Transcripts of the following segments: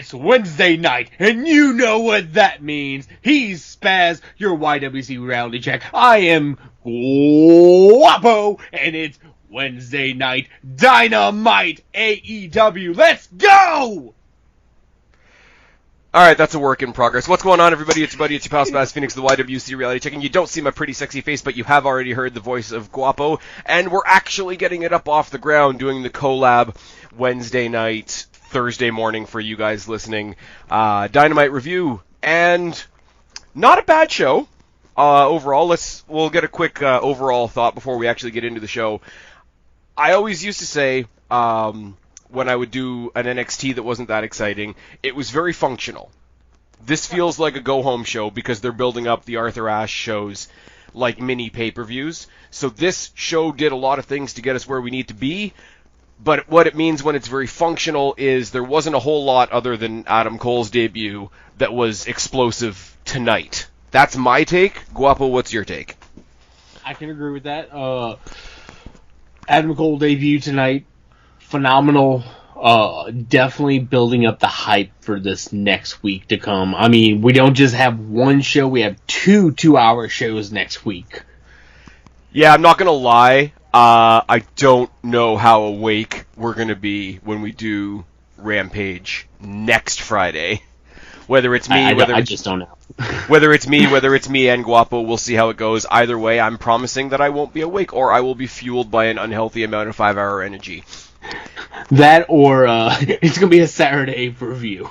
It's Wednesday night, and you know what that means. He's Spaz, your YWC reality check. I am Guapo, and it's Wednesday night Dynamite AEW. Let's go! Alright, that's a work in progress. What's going on, everybody? It's your buddy, it's your pal Spaz Phoenix, the YWC reality check, and you don't see my pretty sexy face, but you have already heard the voice of Guapo, and we're actually getting it up off the ground, doing the collab Wednesday night, Thursday morning for you guys listening. Dynamite review, and not a bad show overall. We'll get a quick overall thought before we actually get into the show. I always used to say, when I would do an NXT that wasn't that exciting, it was very functional. This feels like a go-home show because they're building up the Arthur Ashe shows like mini pay-per-views. So this show did a lot of things to get us where we need to be, but what it means when it's very functional is there wasn't a whole lot other than Adam Cole's debut that was explosive tonight. That's my take. Guapo, what's your take? I can agree with that. Adam Cole debut tonight. Phenomenal. Definitely building up the hype for this next week to come. I mean, we don't just have one show, we have two 2-hour shows next week. Yeah, I'm not going to lie. I don't know how awake we're going to be when we do Rampage next Friday. Whether it's me, I just don't know. whether it's me and Guapo, we'll see how it goes. Either way, I'm promising that I won't be awake, or I will be fueled by an unhealthy amount of 5-hour energy. That, or it's going to be a Saturday review.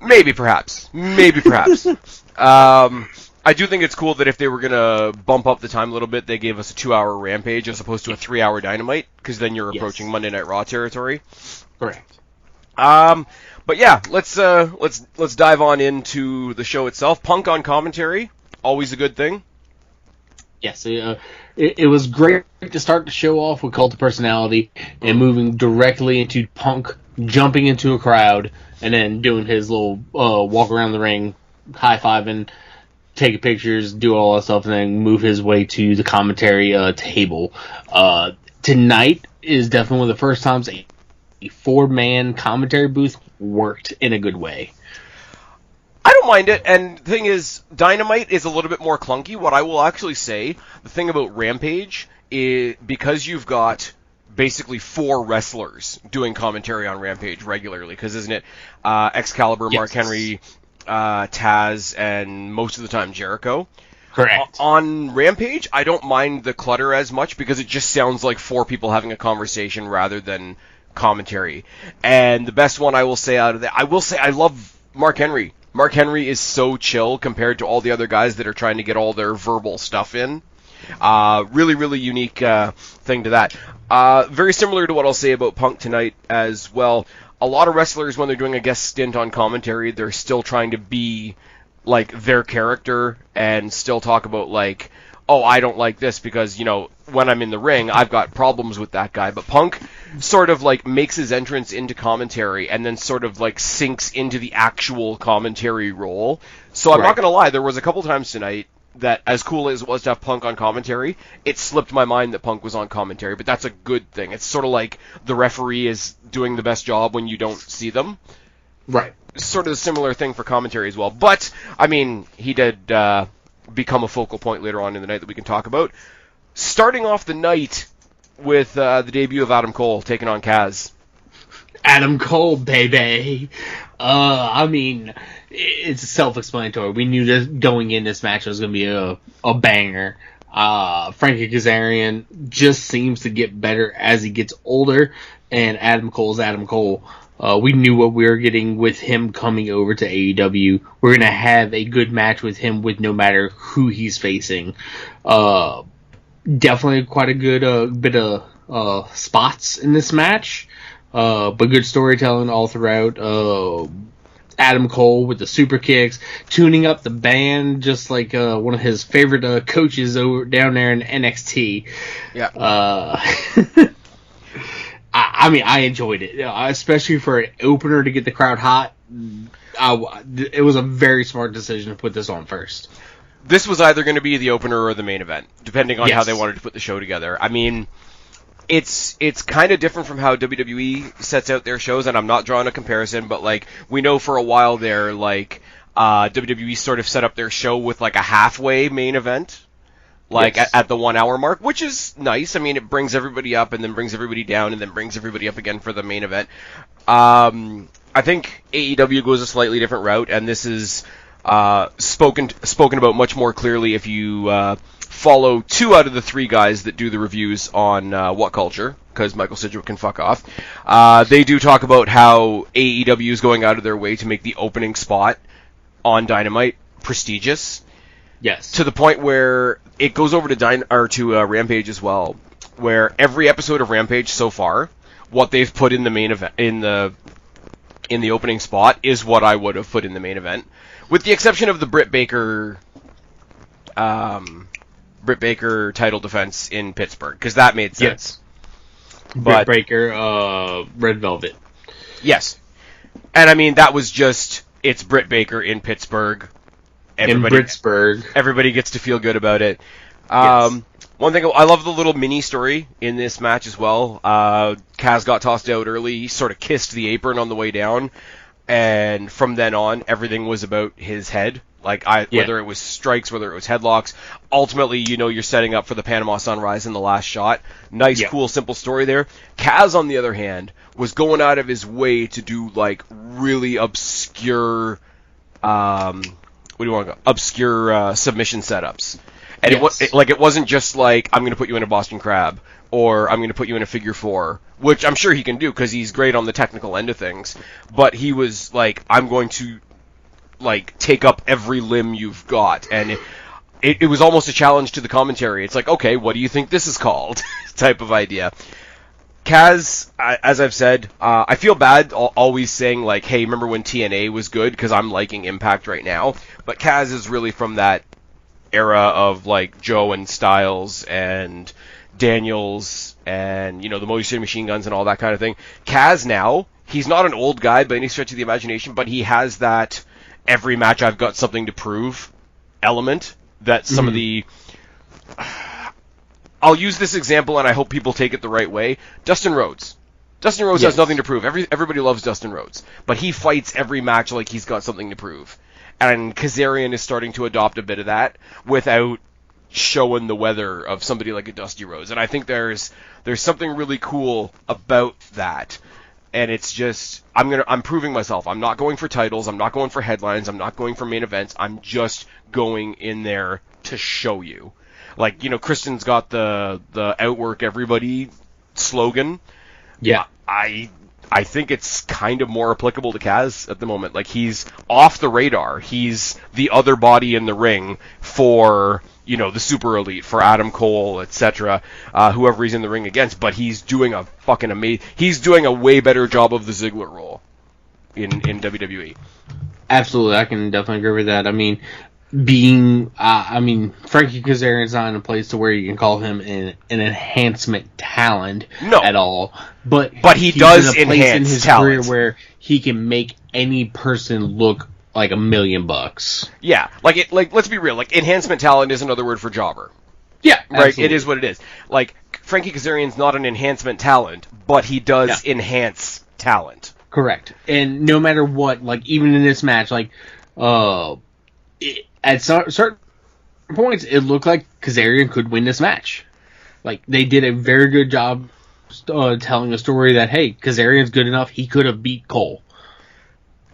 Maybe, perhaps. I do think it's cool that if they were going to bump up the time a little bit, they gave us a 2-hour Rampage as opposed to a 3-hour Dynamite, because then you're approaching Monday Night Raw territory. Correct. But yeah, let's dive on into the show itself. Punk on commentary, always a good thing. Yes, it was great to start the show off with Cult of Personality and moving directly into Punk jumping into a crowd and then doing his little walk around the ring, high-fiving, taking pictures, do all that stuff, and then move his way to the commentary table. Tonight is definitely one of the first times a 4-man commentary booth worked in a good way. I don't mind it, and the thing is, Dynamite is a little bit more clunky. What I will actually say, the thing about Rampage, is because you've got basically 4 wrestlers doing commentary on Rampage regularly, because isn't it Excalibur, yes, Mark Henry, Taz, and most of the time Jericho? Correct. On Rampage, I don't mind the clutter as much, because it just sounds like 4 people having a conversation rather than commentary. And the best one I will say out of that, I love Mark Henry. Mark Henry is so chill compared to all the other guys that are trying to get all their verbal stuff in. Really, really unique thing to that. Very similar to what I'll say about Punk tonight as well. A lot of wrestlers, when they're doing a guest stint on commentary, they're still trying to be like their character and still talk about like, oh, I don't like this because, you know, when I'm in the ring, I've got problems with that guy. But Punk sort of like makes his entrance into commentary and then sort of like sinks into the actual commentary role. So I'm not going to lie, there was a couple times tonight that, as cool as it was to have Punk on commentary, it slipped my mind that Punk was on commentary, but that's a good thing. It's sort of like the referee is doing the best job when you don't see them. Right. Sort of a similar thing for commentary as well. But, I mean, he did become a focal point later on in the night that we can talk about. Starting off the night with the debut of Adam Cole taking on Kaz. Adam Cole, baby. I mean, it's self-explanatory. We knew that going in this match was going to be a banger. Frankie Kazarian just seems to get better as he gets older, and Adam Cole's Adam Cole. We knew what we were getting with him coming over to AEW. We're going to have a good match with him with no matter who he's facing. Definitely quite a good bit of spots in this match, but good storytelling all throughout. Adam Cole with the super kicks, tuning up the band just like one of his favorite coaches over down there in NXT. Yeah. I mean, I enjoyed it, especially for an opener to get the crowd hot. It was a very smart decision to put this on first. This was either going to be the opener or the main event, depending on how they wanted to put the show together. I mean, it's kind of different from how WWE sets out their shows, and I'm not drawing a comparison, but like we know for a while there, like WWE sort of set up their show with like a halfway main event, like Yes. at the 1 hour mark, which is nice. I mean, it brings everybody up and then brings everybody down and then brings everybody up again for the main event. I think AEW goes a slightly different route, and this is spoken about much more clearly if you follow 2 out of the 3 guys that do the reviews on What Culture, because Michael Sidgwick can fuck off. They do talk about how AEW is going out of their way to make the opening spot on Dynamite prestigious. Yes. To the point where it goes over to Rampage as well, where every episode of Rampage so far, what they've put in the main event in the opening spot is what I would have put in the main event, with the exception of the Britt Baker title defense in Pittsburgh, because that made sense. Yes. Britt Baker, Red Velvet. Yes. And I mean, that was just, it's Britt Baker in Pittsburgh. Everybody gets to feel good about it. Yes. One thing, I love the little mini story in this match as well. Kaz got tossed out early. He sort of kissed the apron on the way down. And from then on, everything was about his head. Like, whether it was strikes, whether it was headlocks. Ultimately, you know, you're setting up for the Panama Sunrise in the last shot. Nice, cool, simple story there. Kaz, on the other hand, was going out of his way to do, like, really obscure, obscure submission setups. And it wasn't just like, I'm going to put you in a Boston Crab, or I'm going to put you in a figure 4, which I'm sure he can do because he's great on the technical end of things. But he was like, I'm going to, like, take up every limb you've got. And it was almost a challenge to the commentary. It's like, okay, what do you think this is called? type of idea. Kaz, as I've said, I feel bad always saying, like, hey, remember when TNA was good? Because I'm liking Impact right now. But Kaz is really from that era of, like, Joe and Styles and Daniels and, you know, the Motor City Machine Guns and all that kind of thing. Kaz now, he's not an old guy by any stretch of the imagination, but he has that every match I've got something to prove element that some of the... I'll use this example, and I hope people take it the right way. Dustin Rhodes. Dustin Rhodes has nothing to prove. Everybody loves Dustin Rhodes. But he fights every match like he's got something to prove. And Kazarian is starting to adopt a bit of that without showing the weather of somebody like a Dusty Rhodes. And I think there's something really cool about that. And it's just, I'm proving myself. I'm not going for titles. I'm not going for headlines. I'm not going for main events. I'm just going in there to show you. Like, you know, Christian's got the outwork everybody slogan. Yeah. I think it's kind of more applicable to Kaz at the moment. Like, he's off the radar. He's the other body in the ring for, you know, the super elite, for Adam Cole, etc., whoever he's in the ring against. But he's doing a fucking amazing... He's doing a way better job of the Ziggler role in WWE. Absolutely, I can definitely agree with that. I mean, Frankie Kazarian's not in a place to where you can call him an enhancement talent at all. But he does enhance in his talent. career where he can make any person look like $1 million. Yeah, like let's be real. Like, enhancement talent is another word for jobber. Yeah, right. absolutely. It is what it is. Like, Frankie Kazarian's not an enhancement talent, but he does enhance talent. Correct. And no matter what, like, even in this match, like, at certain points, it looked like Kazarian could win this match. Like, they did a very good job telling a story that, hey, Kazarian's good enough, he could have beat Cole.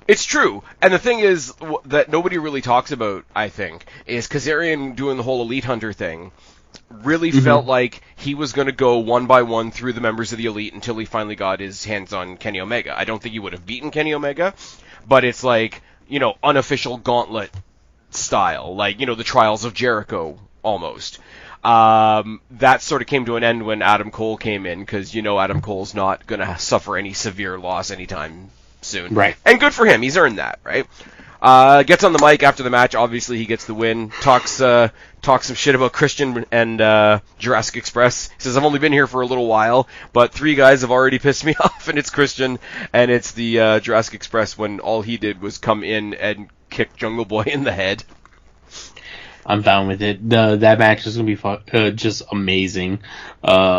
It's true. And the thing is that nobody really talks about, I think, is Kazarian doing the whole Elite Hunter thing really felt like he was going to go one by one through the members of the Elite until he finally got his hands on Kenny Omega. I don't think he would have beaten Kenny Omega, but it's like, you know, unofficial gauntlet style, like, you know, the Trials of Jericho almost. That sort of came to an end when Adam Cole came in, because, you know, Adam Cole's not going to suffer any severe loss anytime soon. Right. And good for him. He's earned that, right? Gets on the mic after the match. Obviously, he gets the win. Talks some shit about Christian and Jurassic Express. He says, I've only been here for a little while, but 3 guys have already pissed me off, and it's Christian, and it's the Jurassic Express, when all he did was come in and kick Jungle Boy in the head. I'm fine with it. That match is gonna be just amazing.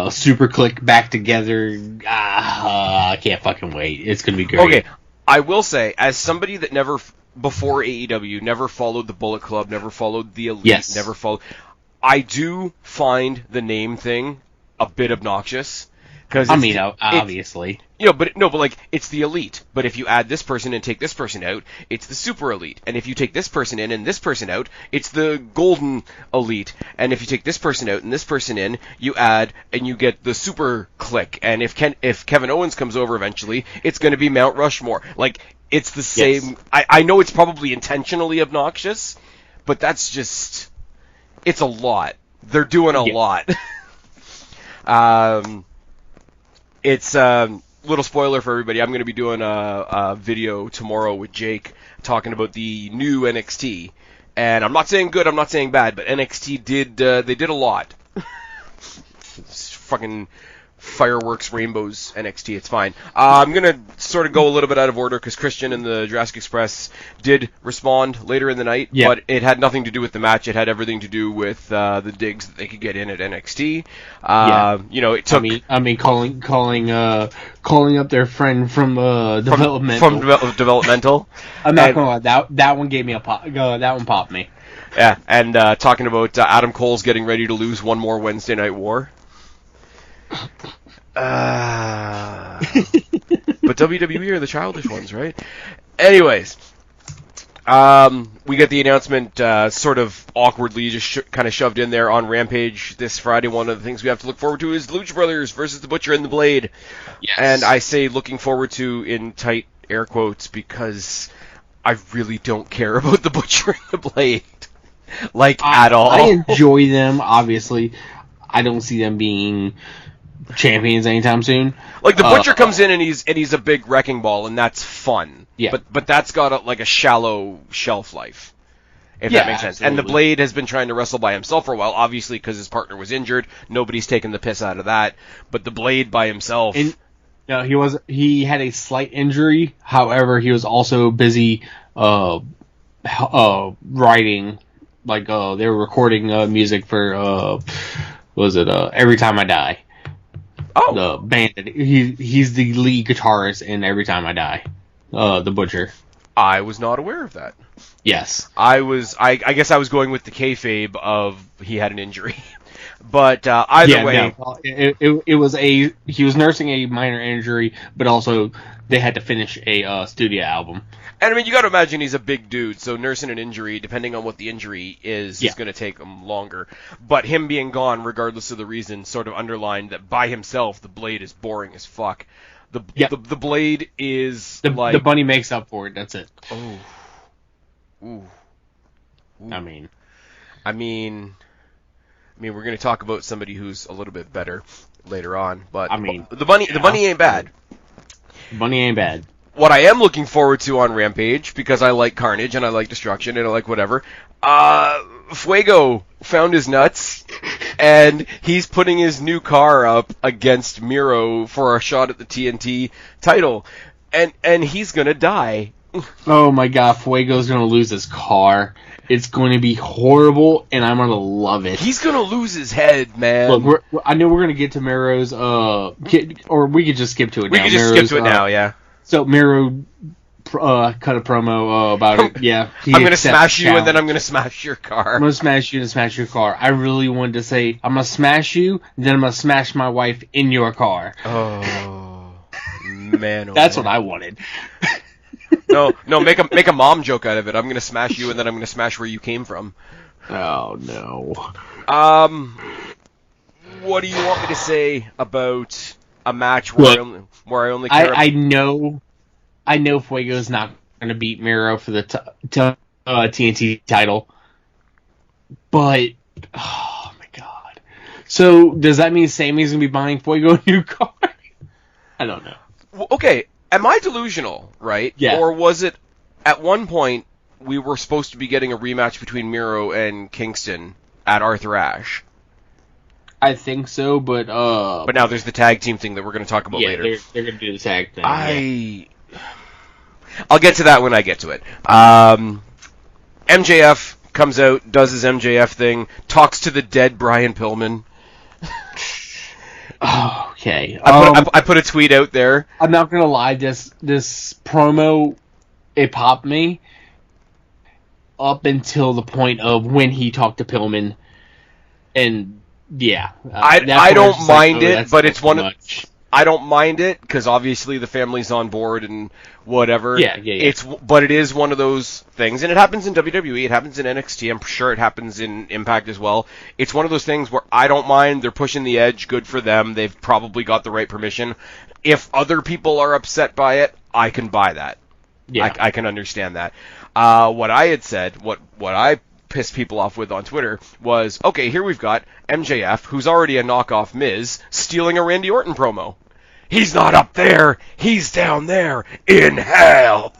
Super Click back together. I can't fucking wait. It's gonna be great. Okay, I will say, as somebody that never, before AEW, never followed the Bullet Club, never followed the Elite, never followed, I do find the name thing a bit obnoxious. Cause obviously. But like, it's the Elite. But if you add this person and take this person out, it's the Super Elite. And if you take this person in and this person out, it's the Golden Elite. And if you take this person out and this person in, you add and you get the Super Click. And if Kevin Owens comes over eventually, it's going to be Mount Rushmore. Like, it's the same. Yes. I know it's probably intentionally obnoxious, but that's just, it's a lot. They're doing a lot. It's little spoiler for everybody. I'm going to be doing a video tomorrow with Jake talking about the new NXT, and I'm not saying good, I'm not saying bad, but NXT did a lot. It's fucking fireworks, rainbows, NXT. It's fine. I'm going to sort of go a little bit out of order because Christian and the Jurassic Express did respond later in the night, but it had nothing to do with the match. It had everything to do with the digs that they could get in at NXT. It took. Calling up their friend from Developmental. From Developmental. I'm not gonna lie. That one gave me a pop. That one popped me. Yeah, and talking about Adam Cole's getting ready to lose one more Wednesday Night War. But WWE are the childish ones, right? Anyways, we get the announcement sort of awkwardly, just kind of shoved in there on Rampage this Friday. One of the things we have to look forward to is Lucha Brothers versus the Butcher and the Blade. Yes. And I say looking forward to in tight air quotes because I really don't care about the Butcher and the Blade. At all. I enjoy them, obviously. I don't see them being champions anytime soon. Like, the Butcher comes in and he's a big wrecking ball, and that's fun. Yeah. But that's got a shallow shelf life, if that makes sense. And the Blade has been trying to wrestle by himself for a while, obviously because his partner was injured. Nobody's taken the piss out of that. But the Blade by himself... he had a slight injury. However, he was also busy writing. They were recording music for... Every Time I Die. Oh. The band. He's the lead guitarist in Every Time I Die. The Butcher. I was not aware of that. Yes. I guess I was going with the kayfabe of he had an injury. But either way... No, it was he was nursing a minor injury, but also they had to finish a studio album. And I mean, you got to imagine he's a big dude, so nursing an injury, depending on what the injury is going to take him longer. But him being gone, regardless of the reason, sort of underlined that by himself, the Blade is boring as fuck. The Blade is the bunny makes up for it. That's it. Oh. Ooh. I mean, we're going to talk about somebody who's a little bit better later on, but the bunny ain't bad. The bunny ain't bad. What I am looking forward to on Rampage, because I like Carnage and I like Destruction and I like whatever, Fuego found his nuts, and he's putting his new car up against Miro for a shot at the TNT title, and he's gonna die. Oh my god, Fuego's gonna lose his car. It's going to be horrible, and I'm gonna love it. He's gonna lose his head, man. Look, I know we're gonna get to Miro's, or we could just skip to it now. We could just skip to it now, yeah. So Miro cut a promo about it. Yeah, I'm going to smash you, and then I'm going to smash your car. I'm going to smash you and smash your car. I really wanted to say, I'm going to smash you, then I'm going to smash my wife in your car. Oh, man. That's what I wanted. No, make a mom joke out of it. I'm going to smash you, and then I'm going to smash where you came from. Oh, no. What do you want me to say about a match where I only care I know Fuego's not going to beat Miro for the TNT title, but oh my god! So does that mean Sammy's going to be buying Fuego a new car? I don't know. Okay, am I delusional, right? Yeah. Or was it at one point we were supposed to be getting a rematch between Miro and Kingston at Arthur Ashe? I think so, but now there's the tag team thing that we're going to talk about later. They're going to do the tag thing. I'll get to that when I get to it. MJF comes out, does his MJF thing, talks to the dead Brian Pillman. Oh, okay. I put a tweet out there. I'm not gonna lie, this promo, it popped me up until the point of when he talked to Pillman, and yeah, I don't mind it, but it's one of. I don't mind it because obviously the family's on board and whatever. Yeah. But it is one of those things, and it happens in WWE, it happens in NXT. I'm sure it happens in Impact as well. It's one of those things where I don't mind. They're pushing the edge. Good for them. They've probably got the right permission. If other people are upset by it, I can buy that. Yeah, I can understand that. What I had said, what I pissed people off with on Twitter was, okay, here we've got MJF, who's already a knockoff Miz, stealing a Randy Orton promo. He's not up there, he's down there in hell.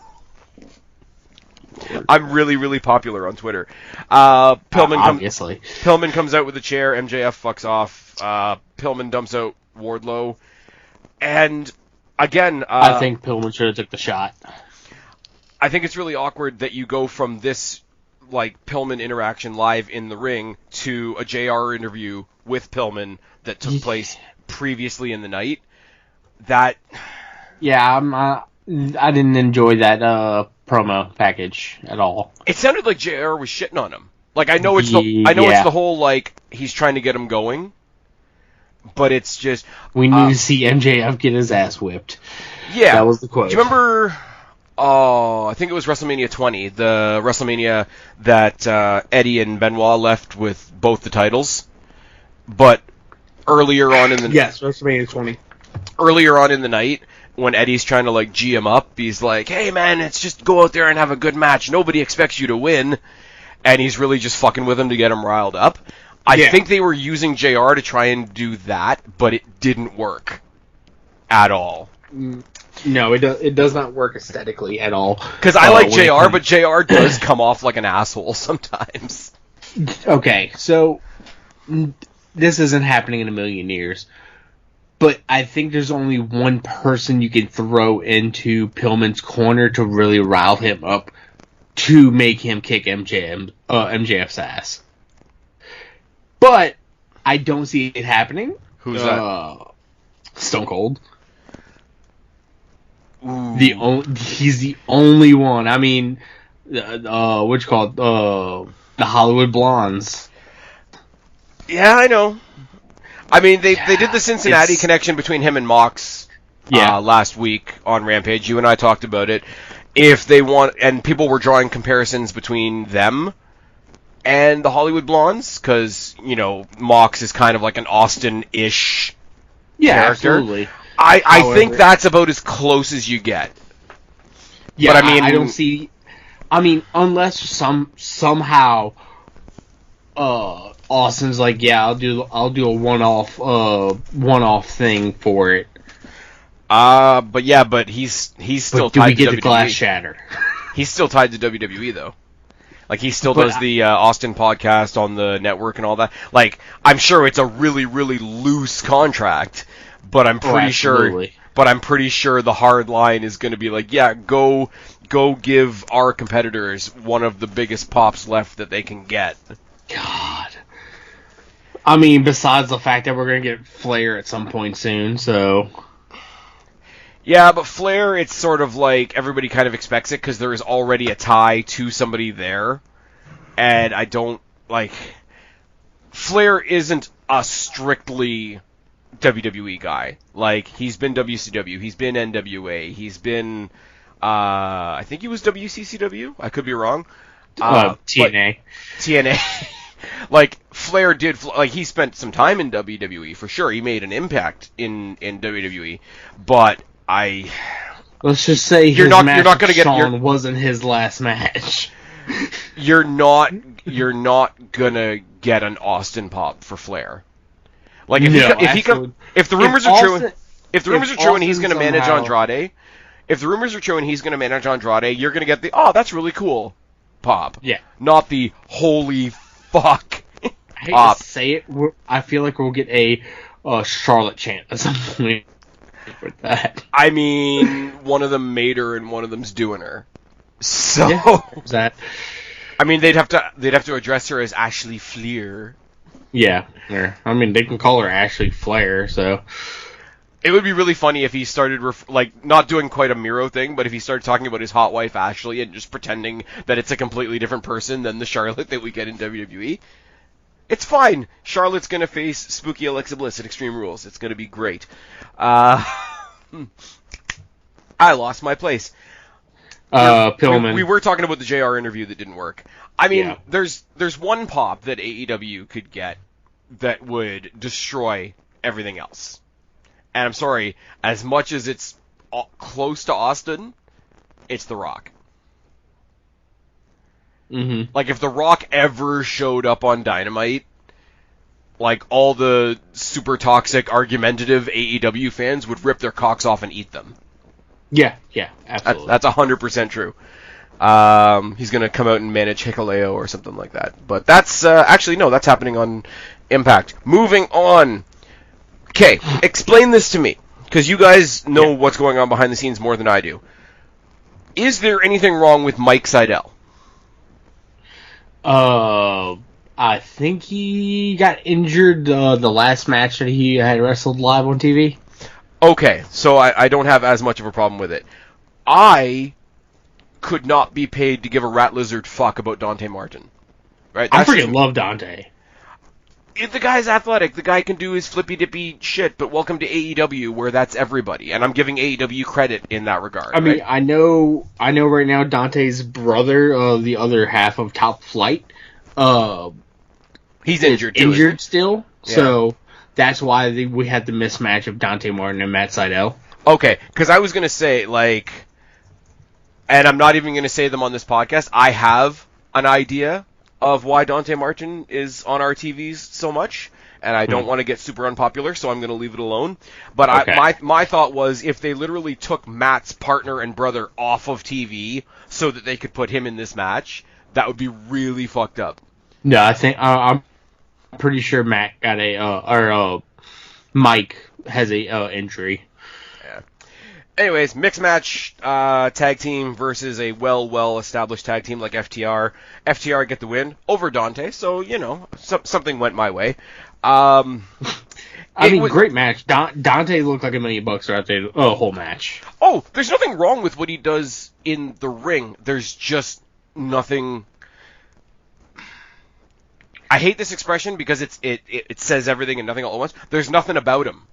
I'm really, really popular on Twitter. Pillman comes out with a chair, MJF fucks off, Pillman dumps out Wardlow, and again... I think Pillman should have took the shot. I think it's really awkward that you go from this Pillman interaction live in the ring to a JR interview with Pillman that took place previously in the night. I didn't enjoy that promo package at all. It sounded like JR was shitting on him. I know it's the whole he's trying to get him going, but it's just we need to see MJF get his ass whipped. Yeah, that was the quote. Do you remember? Oh, I think it was WrestleMania 20, the WrestleMania that Eddie and Benoit left with both the titles. But earlier on in the yes, WrestleMania 20. Earlier on in the night, when Eddie's trying to G him up, he's like, "Hey man, it's just go out there and have a good match. Nobody expects you to win," and he's really just fucking with him to get him riled up. I think they were using JR to try and do that, but it didn't work at all. No, it does not work aesthetically at all. Because I like JR, but JR does come off like an asshole sometimes. Okay, so this isn't happening in a million years, but I think there's only one person you can throw into Pillman's corner to really rile him up to make him kick MJF's ass. But I don't see it happening. Who's that? Stone Cold. He's the only one. I mean, what you call it? The Hollywood Blondes. Yeah, I know. I mean, they did the Cincinnati connection between him and Mox last week on Rampage. You and I talked about it. If they want, and people were drawing comparisons between them and the Hollywood Blondes, because, Mox is kind of like an Austin-ish character. Absolutely. I think that's about as close as you get. Yeah, but I don't see. I mean, unless somehow Austin's like, yeah, I'll do a one-off thing for it. But he's still tied to WWE. Do we get the glass shatter? He's still tied to WWE though. He still does the Austin podcast on the network and all that. I'm sure it's a really, really loose contract. But I'm pretty sure. But I'm pretty sure the hard line is going to be go give our competitors one of the biggest pops left that they can get. God. I mean, besides the fact that we're going to get Flair at some point soon, so. Yeah, but Flair, it's sort of everybody kind of expects it because there is already a tie to somebody there, and I don't Flair isn't a strictly WWE guy. He's been WCW, he's been NWA, he's been I think he was WCCW, I could be wrong. TNA. Flair did he spent some time in WWE for sure. He made an impact in WWE, but let's just say you're not going to get wasn't his last match. You're not gonna get an Austin pop for Flair. If the rumors are true and he's going to manage Andrade, you're going to get the that's really cool pop. Yeah. Not the holy fuck I hate pop. To say it. I feel like we'll get a Charlotte chant at some point with that. I mean, one of them made her and one of them's doing her. So yeah, that. I mean, they'd have to address her as Ashley Fleer. Yeah. I mean, they can call her Ashley Flair, so... It would be really funny if he started, not doing quite a Miro thing, but if he started talking about his hot wife, Ashley, and just pretending that it's a completely different person than the Charlotte that we get in WWE. It's fine. Charlotte's going to face Spooky Alexa Bliss at Extreme Rules. It's going to be great. I lost my place. Pillman. We were talking about the JR interview that didn't work. I mean, there's one pop that AEW could get that would destroy everything else. And I'm sorry, as much as it's close to Austin, it's The Rock. Mm-hmm. Like, if The Rock ever showed up on Dynamite, like, all the super toxic, argumentative AEW fans would rip their cocks off and eat them. Yeah, absolutely. That's 100% true. He's going to come out and manage Hikuleo or something like that. But that's, actually, no, that's happening on Impact. Moving on. Okay, explain this to me, because you guys know what's going on behind the scenes more than I do. Is there anything wrong with Mike Seidel? I think he got injured the last match that he had wrestled live on TV. Okay, so I don't have as much of a problem with it. I could not be paid to give a rat lizard fuck about Dante Martin. Right? I freaking love Dante. The guy's athletic. The guy can do his flippy-dippy shit, but welcome to AEW, where that's everybody. And I'm giving AEW credit in that regard. I mean, I know right now Dante's brother, the other half of Top Flight, he's injured too, injured still. Yeah. So that's why we had the mismatch of Dante Martin and Matt Sydal. Okay, because I was going to say, like, and I'm not even going to say them on this podcast, I have an idea of why Dante Martin is on our TVs so much, and I don't want to get super unpopular, so I'm going to leave it alone. But okay. My thought was, if they literally took Matt's partner and brother off of TV so that they could put him in this match, that would be really fucked up. No, I think I'm pretty sure Matt got Mike has a injury. Anyways, mixed match tag team versus a well-established tag team like FTR. FTR get the win over Dante, so, you know, something went my way. Great match. Dante looked like $1 million throughout the whole match. Oh, there's nothing wrong with what he does in the ring. There's just nothing... I hate this expression because it says everything and nothing all at once. There's nothing about him.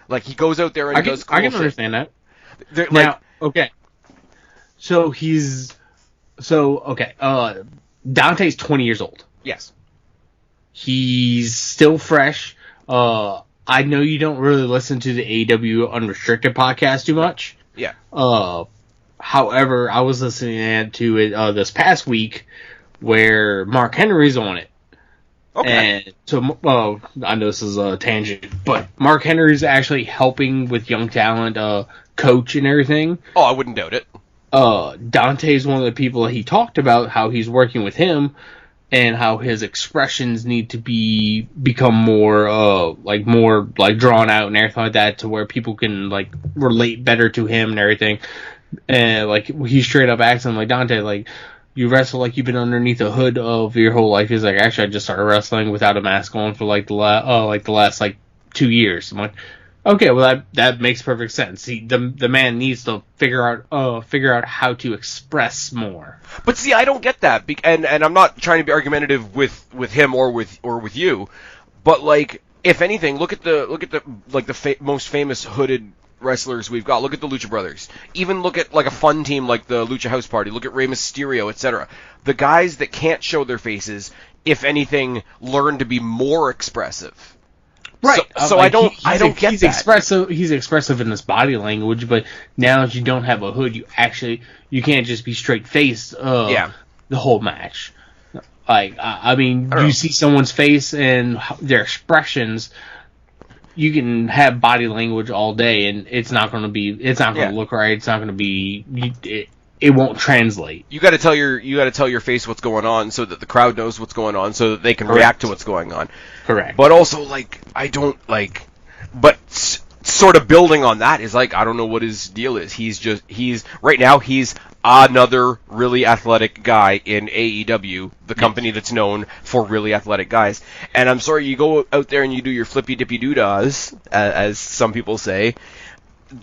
Like, he goes out there and does cool shit. I can understand that. Okay. Dante's 20 years old. Yes. He's still fresh. I know you don't really listen to the AEW Unrestricted podcast too much. Yeah. However, I was listening to it this past week where Mark Henry's on it. Okay. And so, I know this is a tangent, but Mark Henry's actually helping with young talent, coach and everything. Oh, I wouldn't doubt it. Dante's one of the people that he talked about, how he's working with him, and how his expressions need to become more drawn out and everything like that, to where people can, like, relate better to him and everything. And, like, he's straight up acting like, Dante, like, you wrestle like you've been underneath the hood of your whole life. He's like, actually, I just started wrestling without a mask on for the last 2 years. I'm like, okay, well that makes perfect sense. The man needs to figure out how to express more. But see, I don't get that, and I'm not trying to be argumentative with him or with you, but like, if anything, look at the most famous hooded wrestlers we've got. Look at the Lucha Brothers. Even look at like a fun team like the Lucha House Party. Look at Rey Mysterio, etc. The guys that can't show their faces, if anything, learn to be more expressive. Right. So I don't get that. He's expressive in his body language, but now that you don't have a hood, you can't just be straight faced the whole match. Like, you see someone's face and their expressions. You can have body language all day, and it's not going to look right. It's not going to be. It won't translate. You got to tell your face what's going on, so that the crowd knows what's going on, so that they can react to what's going on. Correct. But also, like, I don't like. But sort of building on that is like, I don't know what his deal is. Right now he's another really athletic guy in AEW, the company that's known for really athletic guys. And I'm sorry, you go out there and you do your flippy dippy doodas, as some people say.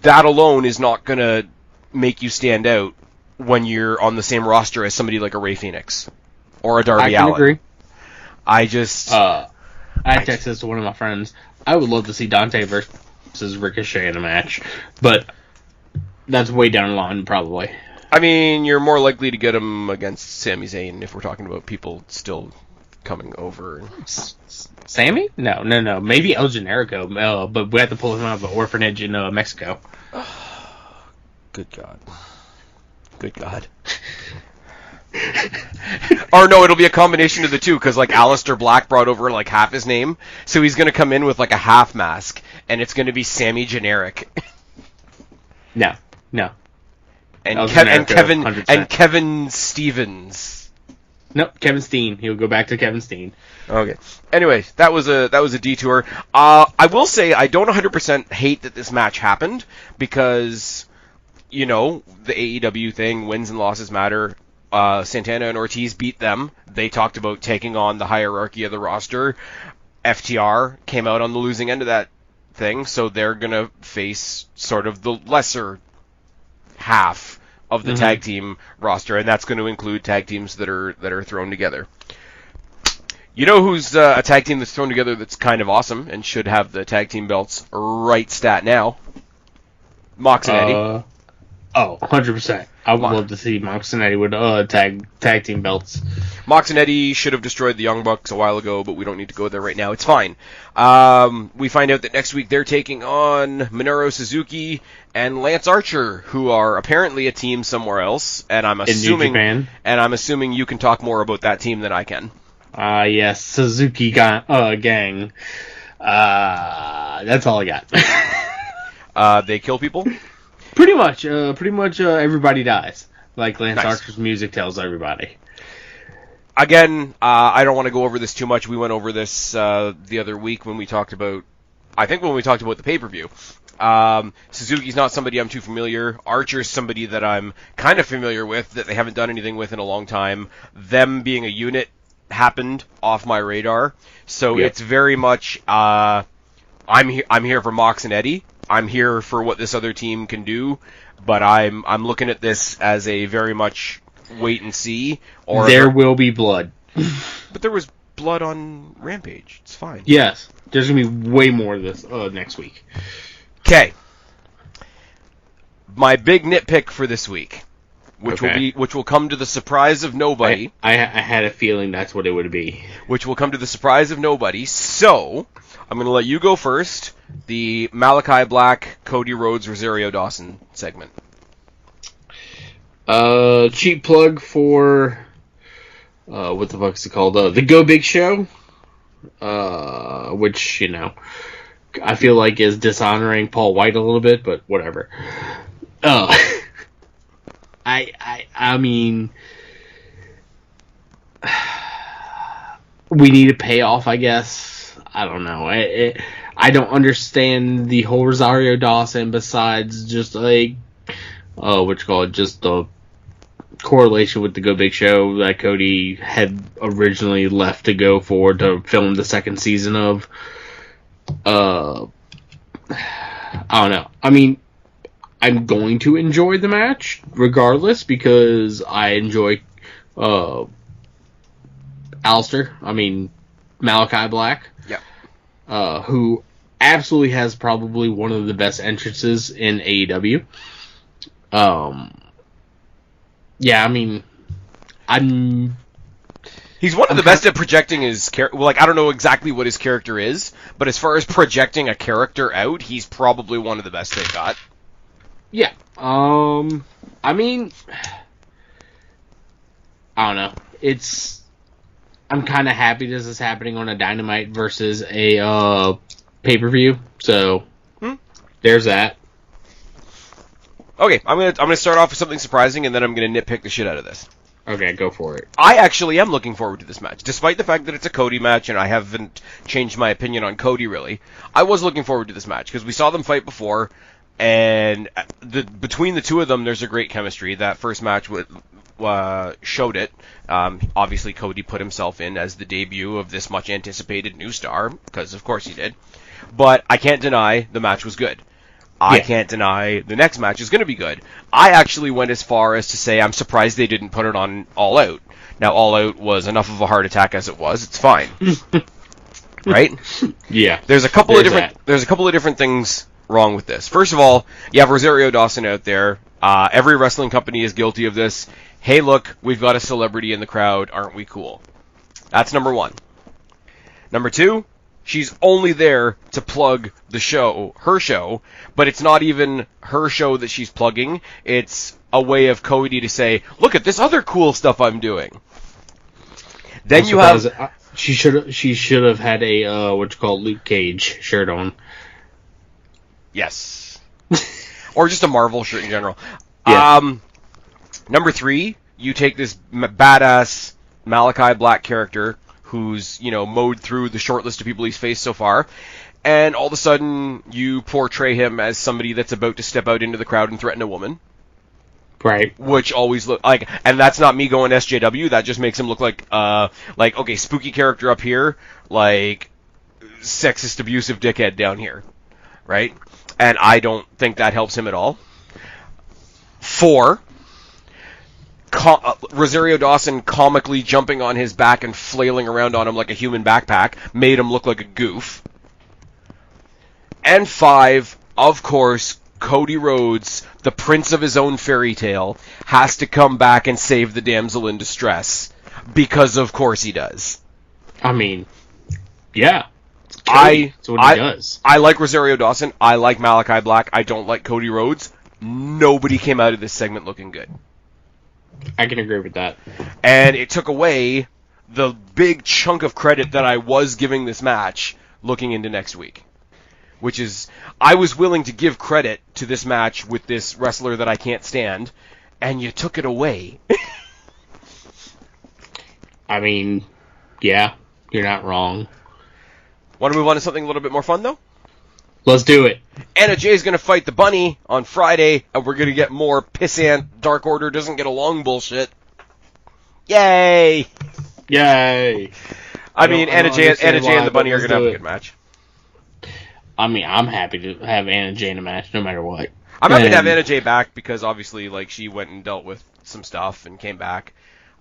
That alone is not gonna make you stand out when you're on the same roster as somebody like a Ray Phoenix or a Darby Allin. I agree. I texted this to one of my friends. I would love to see Dante versus Ricochet in a match, but that's way down the line, probably. I mean, you're more likely to get him against Sami Zayn if we're talking about people still coming over. Sammy? No. Maybe El Generico, but we have to pull him out of an orphanage in Mexico. Good God. Or no, it'll be a combination of the two, because like Aleister Black brought over like half his name, so he's gonna come in with like a half mask, and it's gonna be Sammy Generic. No. And, Generico, and Kevin Stevens. Nope, Kevin Steen. He'll go back to Kevin Steen. Okay. Anyway, that was a detour. I will say I don't 100% hate that this match happened, because the AEW thing, wins and losses matter. Santana and Ortiz beat them. They talked about taking on the hierarchy of the roster. FTR came out on the losing end of that thing, so they're gonna face sort of the lesser half of the tag team roster, and that's going to include tag teams that are thrown together. You know who's a tag team that's thrown together that's kind of awesome and should have the tag team belts right stat now? Mox and Eddie. 100%. I would love to see Mox and Eddie with tag team belts. Mox and Eddie should have destroyed the Young Bucks a while ago, but we don't need to go there right now. It's fine. We find out that next week they're taking on Minoru Suzuki and Lance Archer, who are apparently a team somewhere else, and I'm assuming you can talk more about that team than I can. Yes, Suzuki gang. That's all I got. They kill people? Pretty much everybody dies. Like Lance Archer's music tells everybody. Again, I don't want to go over this too much. We went over this the other week when we talked about the pay-per-view. Suzuki's not somebody I'm too familiar. Archer's somebody that I'm kind of familiar with, that they haven't done anything with in a long time. Them being a unit happened off my radar. So It's very much, I'm here for Mox and Eddie. I'm here for what this other team can do, but I'm looking at this as a very much wait and see. Or there will be blood. But there was blood on Rampage. It's fine. Yes, there's gonna be way more of this next week. Okay. My big nitpick for this week, which will come to the surprise of nobody. I had a feeling that's what it would be. Which will come to the surprise of nobody. So I'm going to let you go first. The Malachi Black, Cody Rhodes, Rosario Dawson segment. Cheap plug for what the fuck is it called? The Go Big Show. Which, I feel like is dishonoring Paul White a little bit, but whatever. I mean, we need a payoff, I guess. I don't know. I don't understand the whole Rosario Dawson besides just just the correlation with the Go Big Show that Cody had originally left to go for to film the second season of. I don't know. I mean, I'm going to enjoy the match regardless because I enjoy Malachi Black. Yeah. Who absolutely has probably one of the best entrances in AEW. Yeah, I mean, he's one of the best at projecting his character. Well, I don't know exactly what his character is, but as far as projecting a character out, he's probably one of the best they've got. Yeah. I mean, I don't know. I'm kind of happy this is happening on a Dynamite versus a pay-per-view. So there's that. Okay, I'm gonna start off with something surprising, and then I'm gonna nitpick the shit out of this. Okay, go for it. I actually am looking forward to this match, despite the fact that it's a Cody match, and I haven't changed my opinion on Cody really. I was looking forward to this match because we saw them fight before, and between the two of them, there's a great chemistry. That first match showed it. Obviously, Cody put himself in as the debut of this much anticipated new star, because of course he did. But I can't deny the match was good. I can't deny the next match is going to be good. I actually went as far as to say I'm surprised they didn't put it on All Out. Now, All Out was enough of a heart attack as it was. It's fine. Right? Yeah. There's a couple of different things wrong with this. First of all, you have Rosario Dawson out there. Every wrestling company is guilty of this. Hey, look, we've got a celebrity in the crowd. Aren't we cool? That's number one. Number two, she's only there to plug the show, her show, but it's not even her show that she's plugging. It's a way of Cody to say, look at this other cool stuff I'm doing. Then you have... She should have had a, Luke Cage shirt on. Yes. Or just a Marvel shirt in general. Yeah. Number three, you take this badass Malachi Black character who's, mowed through the short list of people he's faced so far, and all of a sudden you portray him as somebody that's about to step out into the crowd and threaten a woman. Right. Which always look like, and that's not me going SJW, that just makes him look like, okay, spooky character up here, like, sexist, abusive dickhead down here. Right? And I don't think that helps him at all. 4, Rosario Dawson comically jumping on his back and flailing around on him like a human backpack made him look like a goof. And 5, of course, Cody Rhodes, the prince of his own fairy tale, has to come back and save the damsel in distress. Because of course he does. I mean, yeah. That's what he does. I like Rosario Dawson. I like Malachi Black. I don't like Cody Rhodes. Nobody came out of this segment looking good. I can agree with that. And it took away the big chunk of credit that I was giving this match looking into next week. Which is, I was willing to give credit to this match with this wrestler that I can't stand, and you took it away. I mean, yeah, you're not wrong. Want to move on to something a little bit more fun, though? Let's do it. Anna Jay's going to fight the Bunny on Friday, and we're going to get more pissant Dark Order doesn't get along bullshit. Yay! Yay! I mean, Anna Jay and the Bunny are going to have a good match. I mean, I'm happy to have Anna Jay in a match, no matter what. I'm happy to have Anna Jay back because obviously, she went and dealt with some stuff and came back.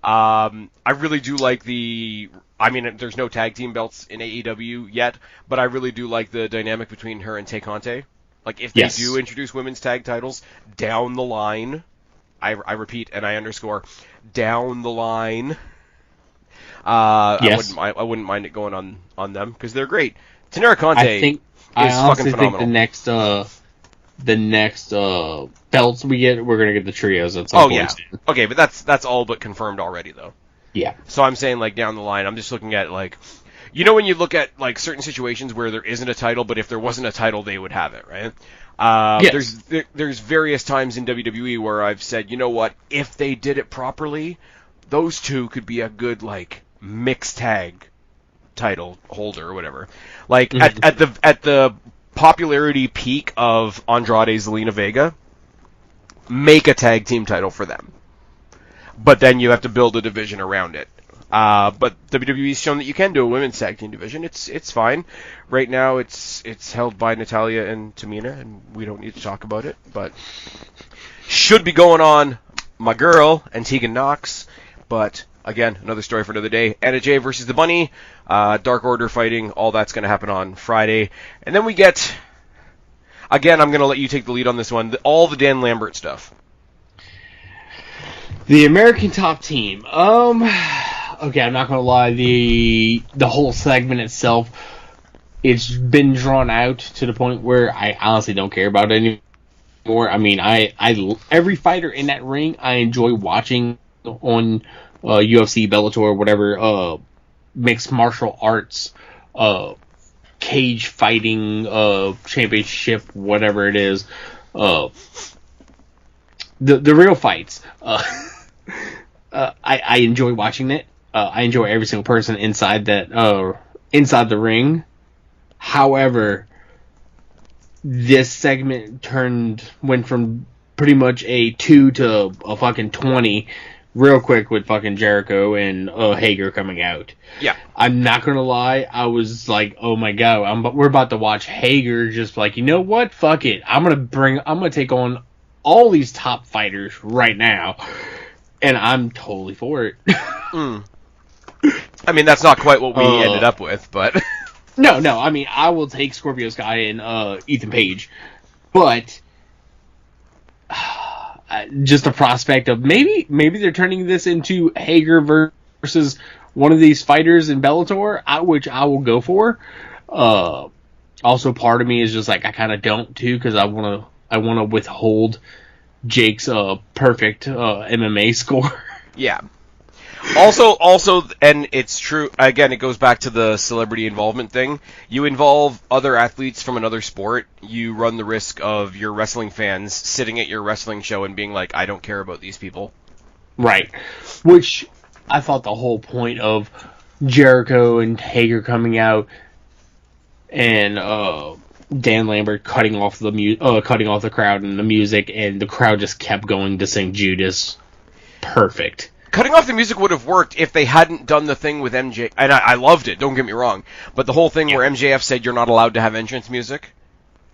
I really do like there's no tag team belts in AEW yet, but I really do like the dynamic between her and Tay Conte. If they do introduce women's tag titles down the line, I repeat and I underscore down the line. Yes. I wouldn't mind it going on them because they're great. Tanera Conte. I honestly think the next belts we get, we're gonna get the trios at some point. Soon. Okay, but that's all but confirmed already though. Yeah. So I'm saying down the line, I'm just looking at when you look at certain situations where there isn't a title, but if there wasn't a title, they would have it, right? Yes. There's various times in WWE where I've said, you know what, if they did it properly, those two could be a good mixed tag title holder or whatever. At the popularity peak of Andrade Zelina Vega, make a tag team title for them. But then you have to build a division around it. But WWE's shown that you can do a women's tag team division. It's fine. Right now it's held by Natalya and Tamina, and we don't need to talk about it, but should be going on my girl and Tegan Knox, but again, another story for another day. Anna Jay versus the Bunny, Dark Order fighting, all that's going to happen on Friday. And then we get, again, I'm going to let you take the lead on this one, all the Dan Lambert stuff. The American Top Team. Okay, I'm not going to lie, the whole segment itself, it's been drawn out to the point where I honestly don't care about it anymore. I mean, I every fighter in that ring, I enjoy watching on UFC, Bellator, whatever, mixed martial arts, cage fighting, championship, whatever it is, the real fights. I enjoy watching it. I enjoy every single person inside the ring. However, this segment went from pretty much a 2 to a fucking 20 real quick with fucking Jericho and Hager coming out. Yeah. I'm not gonna lie, I was like, oh my god, we're about to watch Hager just like, you know what? Fuck it. I'm gonna take on all these top fighters right now. And I'm totally for it. I mean, that's not quite what we ended up with, but... No, I mean, I will take Scorpio Sky and Ethan Page. But... just the prospect of maybe they're turning this into Hager versus one of these fighters in Bellator, which I will go for. Also, part of me is just like, I kind of don't, too, because I want to withhold Jake's perfect MMA score. Yeah. Also, and it's true, again, it goes back to the celebrity involvement thing. You involve other athletes from another sport, you run the risk of your wrestling fans sitting at your wrestling show and being like, I don't care about these people. Right. Which I thought the whole point of Jericho and Hager coming out and Dan Lambert cutting off the crowd and the music, and the crowd just kept going to sing Judas. Perfect. Cutting off the music would have worked if they hadn't done the thing with MJ, and I loved it, don't get me wrong, but the whole thing where MJF said you're not allowed to have entrance music,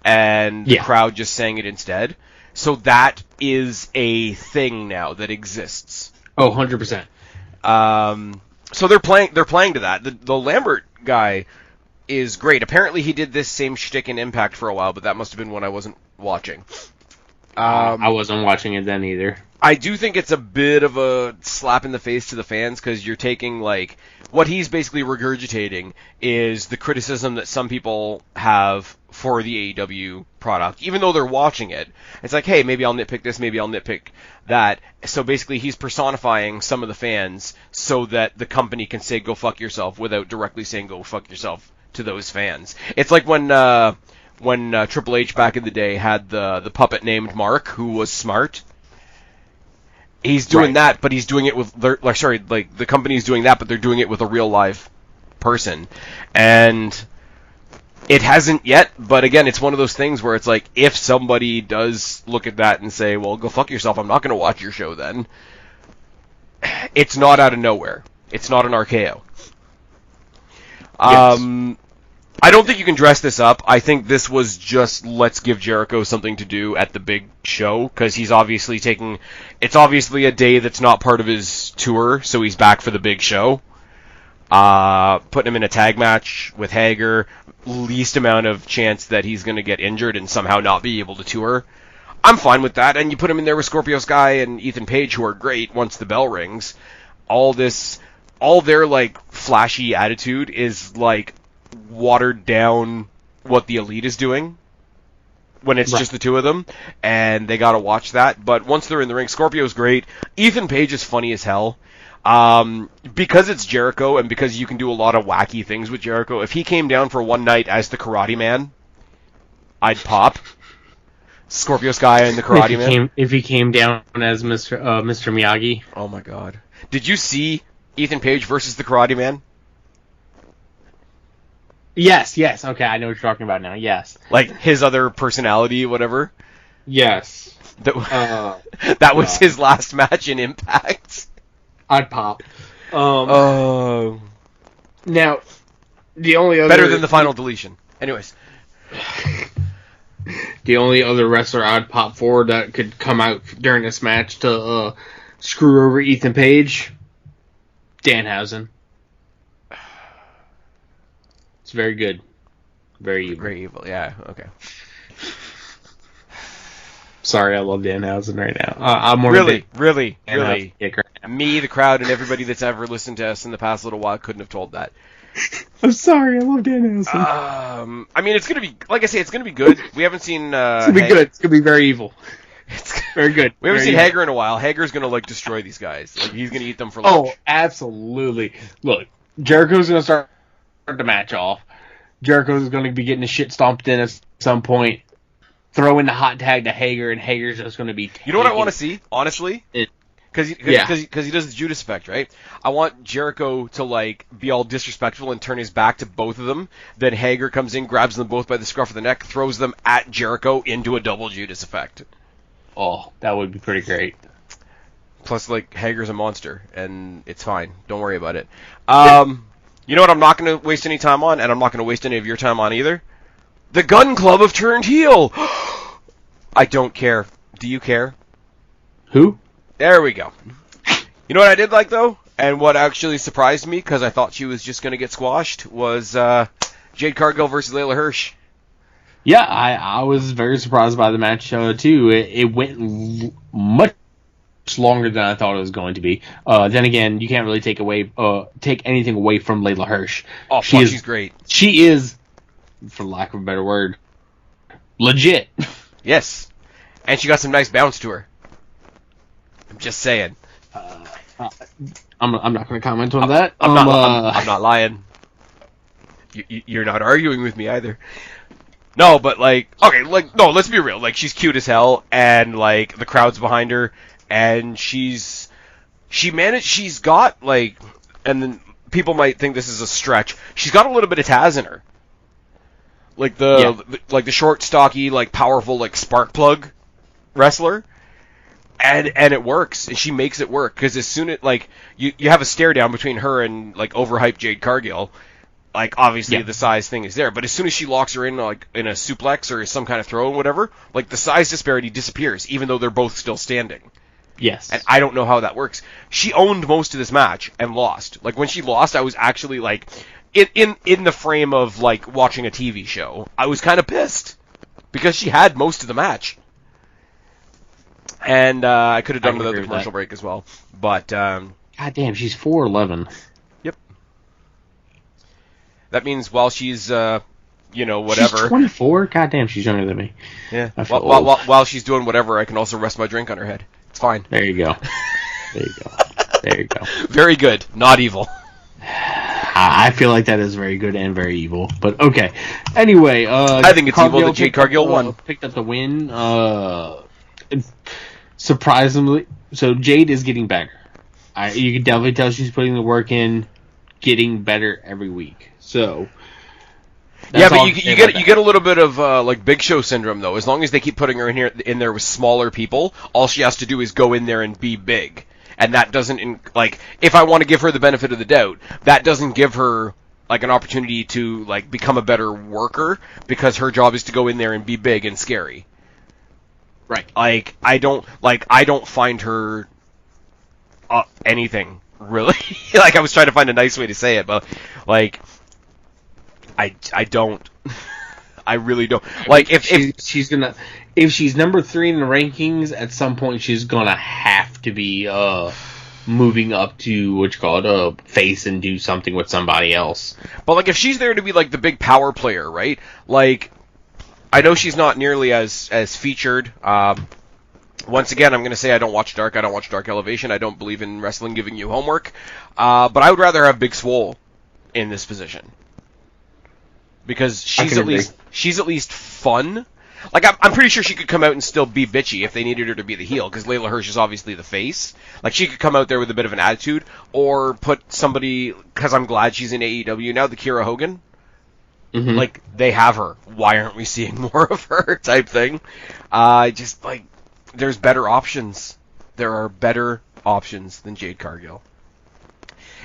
and the crowd just sang it instead. So that is a thing now that exists. Oh, 100%. So they're playing to that. The Lambert guy is great. Apparently he did this same shtick in Impact for a while, but that must have been when I wasn't watching. I wasn't watching it then either. I do think it's a bit of a slap in the face to the fans, because you're taking, like, what he's basically regurgitating is the criticism that some people have for the AEW product, even though they're watching it. It's like, hey, maybe I'll nitpick this, maybe I'll nitpick that. So basically he's personifying some of the fans so that the company can say go fuck yourself without directly saying go fuck yourself to those fans. It's like when Triple H back in the day had the puppet named Mark, who was smart. He's doing that, but he's doing it with, the company's doing that, but they're doing it with a real live person. And it hasn't yet, but again, it's one of those things where it's like, if somebody does look at that and say, well, go fuck yourself, I'm not going to watch your show then, it's not out of nowhere. It's not an RKO. Yes. I don't think you can dress this up. I think this was just, let's give Jericho something to do at the big show, because he's obviously it's obviously a day that's not part of his tour, so he's back for the big show. Putting him in a tag match with Hager, least amount of chance that he's going to get injured and somehow not be able to tour. I'm fine with that, and you put him in there with Scorpio Sky and Ethan Page, who are great once the bell rings. All their, like, flashy attitude is, like, watered down what the Elite is doing when it's just the two of them, and they gotta watch that. But once they're in the ring, Scorpio's great. Ethan Page is funny as hell. Because it's Jericho, and because you can do a lot of wacky things with Jericho, if he came down for one night as the Karate Man, I'd pop. Scorpio Sky and the Karate Man. If he came down as Mr. Miyagi. Oh my god. Did you see Ethan Page versus the Karate Man? Yes. Okay, I know what you're talking about now. Yes. Like his other personality, whatever. Yes. That was his last match in Impact. I'd pop. Now, the only other... Better than the final deletion. Anyways. The only other wrestler I'd pop for that could come out during this match to screw over Ethan Page, Danhausen. It's very good. Very evil. Very evil, yeah, okay. Sorry, I love Danhausen right now. I'm more really. Me, the crowd, and everybody that's ever listened to us in the past little while couldn't have told that. I'm sorry, I love Danhausen. I mean, it's gonna be, like I say, it's gonna be good. We haven't seen. It's gonna be good. It's gonna be very evil. It's very good. We haven't seen Hager in a while. Hager's gonna like destroy these guys. Like he's gonna eat them for lunch. Oh, absolutely. Look, Jericho's gonna start the match off. Jericho's gonna be getting his shit stomped in at some point. Throw in the hot tag to Hager, and Hager's just gonna be. You know what I want to see, honestly? Because he does the Judas effect, right? I want Jericho to, like, be all disrespectful and turn his back to both of them. Then Hager comes in, grabs them both by the scruff of the neck, throws them at Jericho into a double Judas effect. Oh, that would be pretty great. Plus, like, Hager's a monster, and it's fine. Don't worry about it. You know what I'm not going to waste any time on, and I'm not going to waste any of your time on either? The Gun Club have turned heel! I don't care. Do you care? Who? There we go. You know what I did like, though? And what actually surprised me, because I thought she was just going to get squashed, was Jade Cargill versus Layla Hirsch. Yeah, I was very surprised by the match, too. It went much longer than I thought it was going to be. Then again, you can't really take anything away from Layla Hirsch. Oh, she's great. She is, for lack of a better word, legit. Yes. And she got some nice bounce to her. I'm just saying. I'm not going to comment on that. I'm not lying. You're not arguing with me either. No, but let's be real. Like, she's cute as hell, and like the crowd's behind her, and she's got like, and then people might think this is a stretch. She's got a little bit of Taz in her. Like the short, stocky, like powerful, like spark plug wrestler. And it works, and she makes it work, because as soon as, like, you have a stare down between her and, like, overhyped Jade Cargill, like, obviously the size thing is there, but as soon as she locks her in, like, in a suplex or some kind of throw and whatever, like, the size disparity disappears, even though they're both still standing. Yes. And I don't know how that works. She owned most of this match and lost. Like, when she lost, I was actually, like, in the frame of, like, watching a TV show. I was kind of pissed, because she had most of the match. And I could have done without the commercial break as well. But God damn, she's 4'11". Yep. That means while she's whatever. She's 24. God damn, she's younger than me. Yeah. While she's doing whatever, I can also rest my drink on her head. It's fine. There you go. There you go. Very good, not evil. I feel like that is very good and very evil. But okay. Anyway, I think it's evil that Jade Cargill won. Picked up the win. Surprisingly, so Jade is getting better. You can definitely tell she's putting the work in, getting better every week. So, yeah, but you get a little bit of like Big Show syndrome though. As long as they keep putting her in there with smaller people, all she has to do is go in there and be big, and that doesn't if I want to give her the benefit of the doubt, that doesn't give her like an opportunity to like become a better worker, because her job is to go in there and be big and scary. Right. I don't find her anything really. Like, I was trying to find a nice way to say it, but like I don't. I really don't. Like, if she's number 3 in the rankings, at some point she's gonna have to be moving up to face and do something with somebody else. But like, if she's there to be like the big power player, right? Like, I know she's not nearly as featured. Once again, I'm going to say I don't watch Dark Elevation. I don't believe in wrestling giving you homework. But I would rather have Big Swole in this position, because she's at least fun. Like, I'm pretty sure she could come out and still be bitchy if they needed her to be the heel, because Layla Hirsch is obviously the face. Like, she could come out there with a bit of an attitude, or put somebody, because I'm glad she's in AEW now, the Kiera Hogan. Mm-hmm. Like, they have her. Why aren't we seeing more of her? Type thing. Just, like, there's better options. There are better options than Jade Cargill.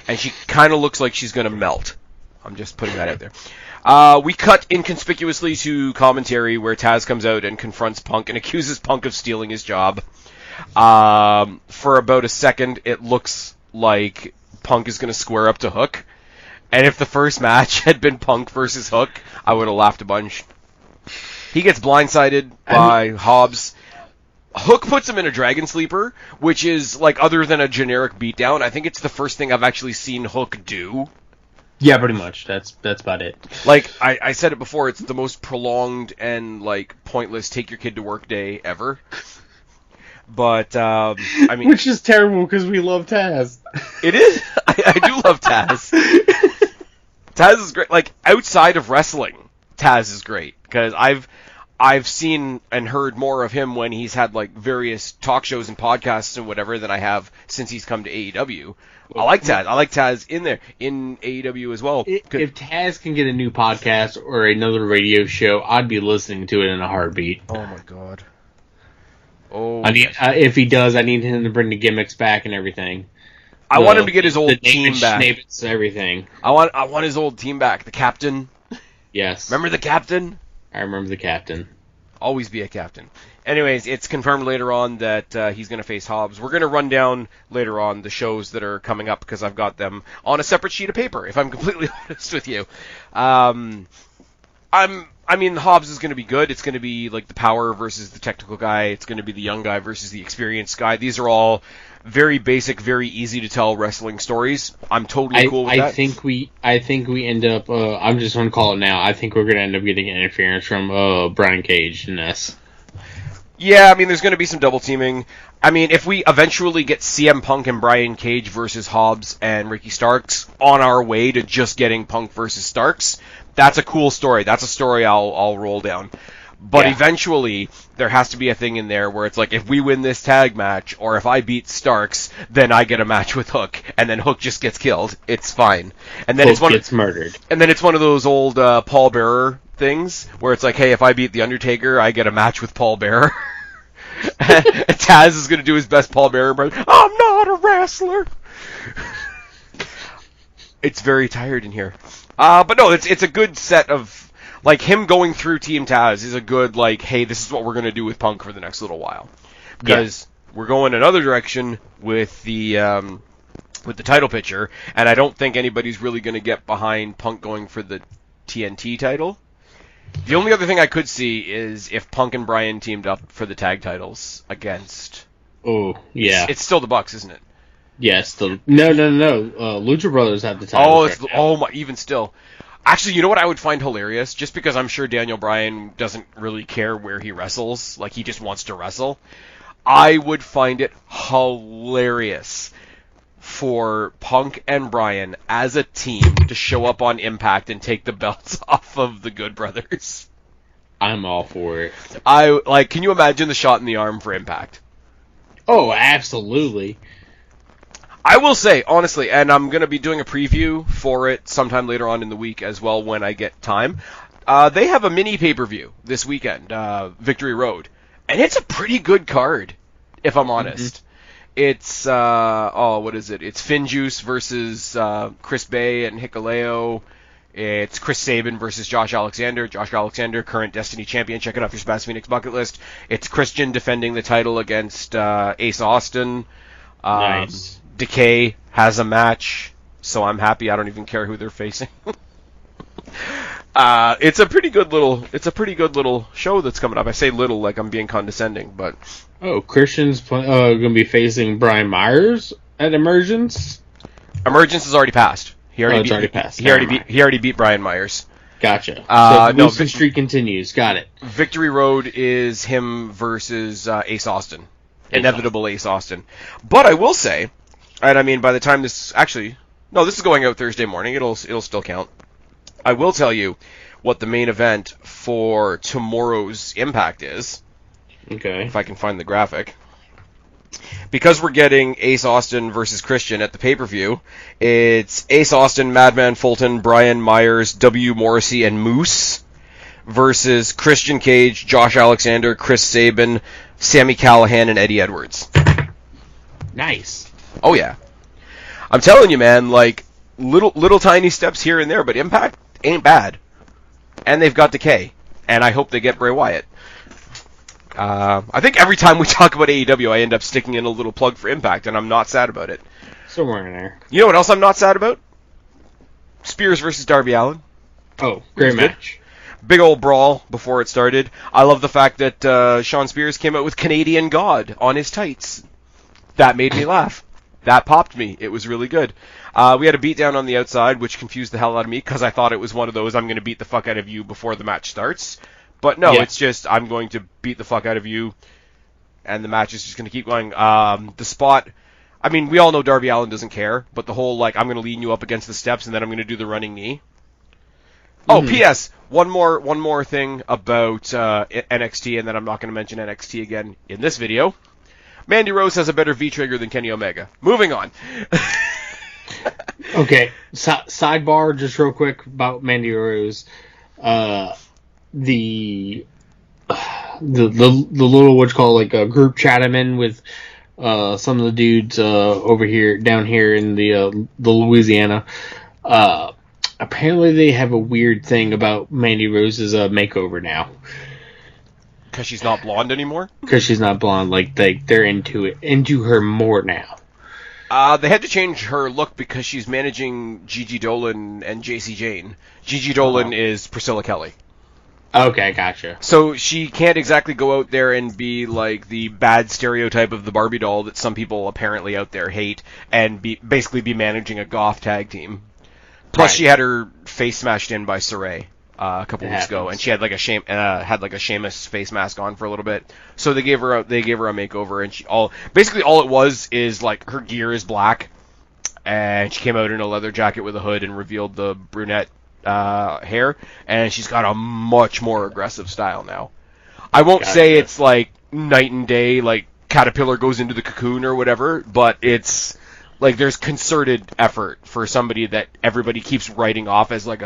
And she kind of looks like she's going to melt. I'm just putting that out there. We cut inconspicuously to commentary where Taz comes out and confronts Punk and accuses Punk of stealing his job. For about a second, it looks like Punk is going to square up to Hook. And if the first match had been Punk versus Hook, I would have laughed a bunch. He gets blindsided by Hobbs. Hook puts him in a Dragon Sleeper, which is, like, other than a generic beatdown, I think it's the first thing I've actually seen Hook do. Yeah, pretty much. That's about it. Like, I said it before, it's the most prolonged and, like, pointless take your kid to work day ever. But, I mean... Which is terrible, because we love Taz. It is? I do love Taz. Taz is great. Like, outside of wrestling, Taz is great. Because I've seen and heard more of him when he's had like various talk shows and podcasts and whatever than I have since he's come to AEW. I like Taz. I like Taz in there in AEW as well. If Taz can get a new podcast or another radio show, I'd be listening to it in a heartbeat. Oh my god. Oh. If he does, I need him to bring the gimmicks back and everything. I want him to get his old team David back. Schnappets, everything. I want his old team back. The captain. Yes. Remember the captain? I remember the captain. Always be a captain. Anyways, it's confirmed later on that he's going to face Hobbs. We're going to run down later on the shows that are coming up because I've got them on a separate sheet of paper, if I'm completely honest with you. I mean, Hobbs is going to be good. It's going to be like the power versus the technical guy. It's going to be the young guy versus the experienced guy. These are all very basic, very easy to tell wrestling stories. I'm totally cool with that. I think we end up. I'm just going to call it now. I think we're going to end up getting interference from Brian Cage in this. Yeah, I mean, there's going to be some double teaming. I mean, if we eventually get CM Punk and Brian Cage versus Hobbs and Ricky Starks on our way to just getting Punk versus Starks, that's a cool story. That's a story I'll roll down. But eventually, there has to be a thing in there where it's like, if we win this tag match, or if I beat Starks, then I get a match with Hook, and then Hook just gets killed. It's fine. And then Hook gets murdered. And then it's one of those old Paul Bearer things, where it's like, hey, if I beat The Undertaker, I get a match with Paul Bearer. Taz is going to do his best Paul Bearer, but I'm not a wrestler. It's very tired in here. But no, it's a good set of... Like, him going through Team Taz is a good, like, hey, this is what we're going to do with Punk for the next little while. Because we're going another direction with the title picture, and I don't think anybody's really going to get behind Punk going for the TNT title. The only other thing I could see is if Punk and Bryan teamed up for the tag titles against... Oh, yeah. It's still the Bucks, isn't it? Yes. No. Lucha Brothers have the title. Even still... Actually, you know what I would find hilarious? Just because I'm sure Daniel Bryan doesn't really care where he wrestles, like he just wants to wrestle, I would find it hilarious for Punk and Bryan as a team to show up on Impact and take the belts off of the Good Brothers. I'm all for it. Can you imagine the shot in the arm for Impact? Oh, absolutely. I will say, honestly, and I'm going to be doing a preview for it sometime later on in the week as well when I get time. They have a mini pay-per-view this weekend, Victory Road. And it's a pretty good card, if I'm honest. Mm-hmm. It's, what is it? It's Finjuice versus Chris Bay and Hikuleo. It's Chris Sabin versus Josh Alexander. Josh Alexander, current Destiny champion. Check it off your Spaz Phoenix bucket list. It's Christian defending the title against Ace Austin. Nice. Decay has a match, so I'm happy. I don't even care who they're facing. It's a pretty good little show that's coming up. I say little like I'm being condescending, but Christian's going to be facing Brian Myers at Emergence. Emergence has already passed. He already beat Brian Myers. Gotcha. So the streak continues. Got it. Victory Road is him versus Ace Austin. Inevitable Ace Austin. But I will say, and I mean by the time this is going out Thursday morning. It'll still count. I will tell you what the main event for tomorrow's Impact is. Okay. If I can find the graphic. Because we're getting Ace Austin versus Christian at the pay-per-view, it's Ace Austin, Madman Fulton, Brian Myers, W. Morrissey, and Moose versus Christian Cage, Josh Alexander, Chris Sabin, Sami Callihan, and Eddie Edwards. Nice. Oh, yeah. I'm telling you, man, like, little tiny steps here and there, but Impact ain't bad. And they've got Decay. And I hope they get Bray Wyatt. I think every time we talk about AEW, I end up sticking in a little plug for Impact, and I'm not sad about it. Somewhere in there. You know what else I'm not sad about? Spears versus Darby Allin. Oh, great match. Big old brawl before it started. I love the fact that Sean Spears came out with Canadian God on his tights. That made me laugh. That popped me. It was really good. We had a beatdown on the outside, which confused the hell out of me, because I thought it was one of those, I'm going to beat the fuck out of you before the match starts. But no, It's just, I'm going to beat the fuck out of you, and the match is just going to keep going. The spot, I mean, we all know Darby Allin doesn't care, but the whole, like, I'm going to lean you up against the steps, and then I'm going to do the running knee. Oh, P.S. One more thing about NXT, and then I'm not going to mention NXT again in this video. Mandy Rose has a better V-trigger than Kenny Omega. Moving on. Okay, sidebar, just real quick about Mandy Rose. The little what's called like a group chat I'm in with some of the dudes down here in the Louisiana. Apparently they have a weird thing about Mandy Rose's makeover now. Because she's not blonde anymore? Because she's not blonde, like they're into her more now. They had to change her look because she's managing Gigi Dolan and JC Jane. Gigi Dolan is Priscilla Kelly. Okay, gotcha. So she can't exactly go out there and be like the bad stereotype of the Barbie doll that some people apparently out there hate, and basically be managing a goth tag team. Plus, She had her face smashed in by Saray a couple weeks ago, and she had like a Sheamus face mask on for a little bit. So they gave her a makeover, and basically all it was is like her gear is black, and she came out in a leather jacket with a hood and revealed the brunette hair, and she's got a much more aggressive style now. I won't say it's like night and day, like Caterpillar goes into the cocoon or whatever, but it's like there's concerted effort for somebody that everybody keeps writing off as like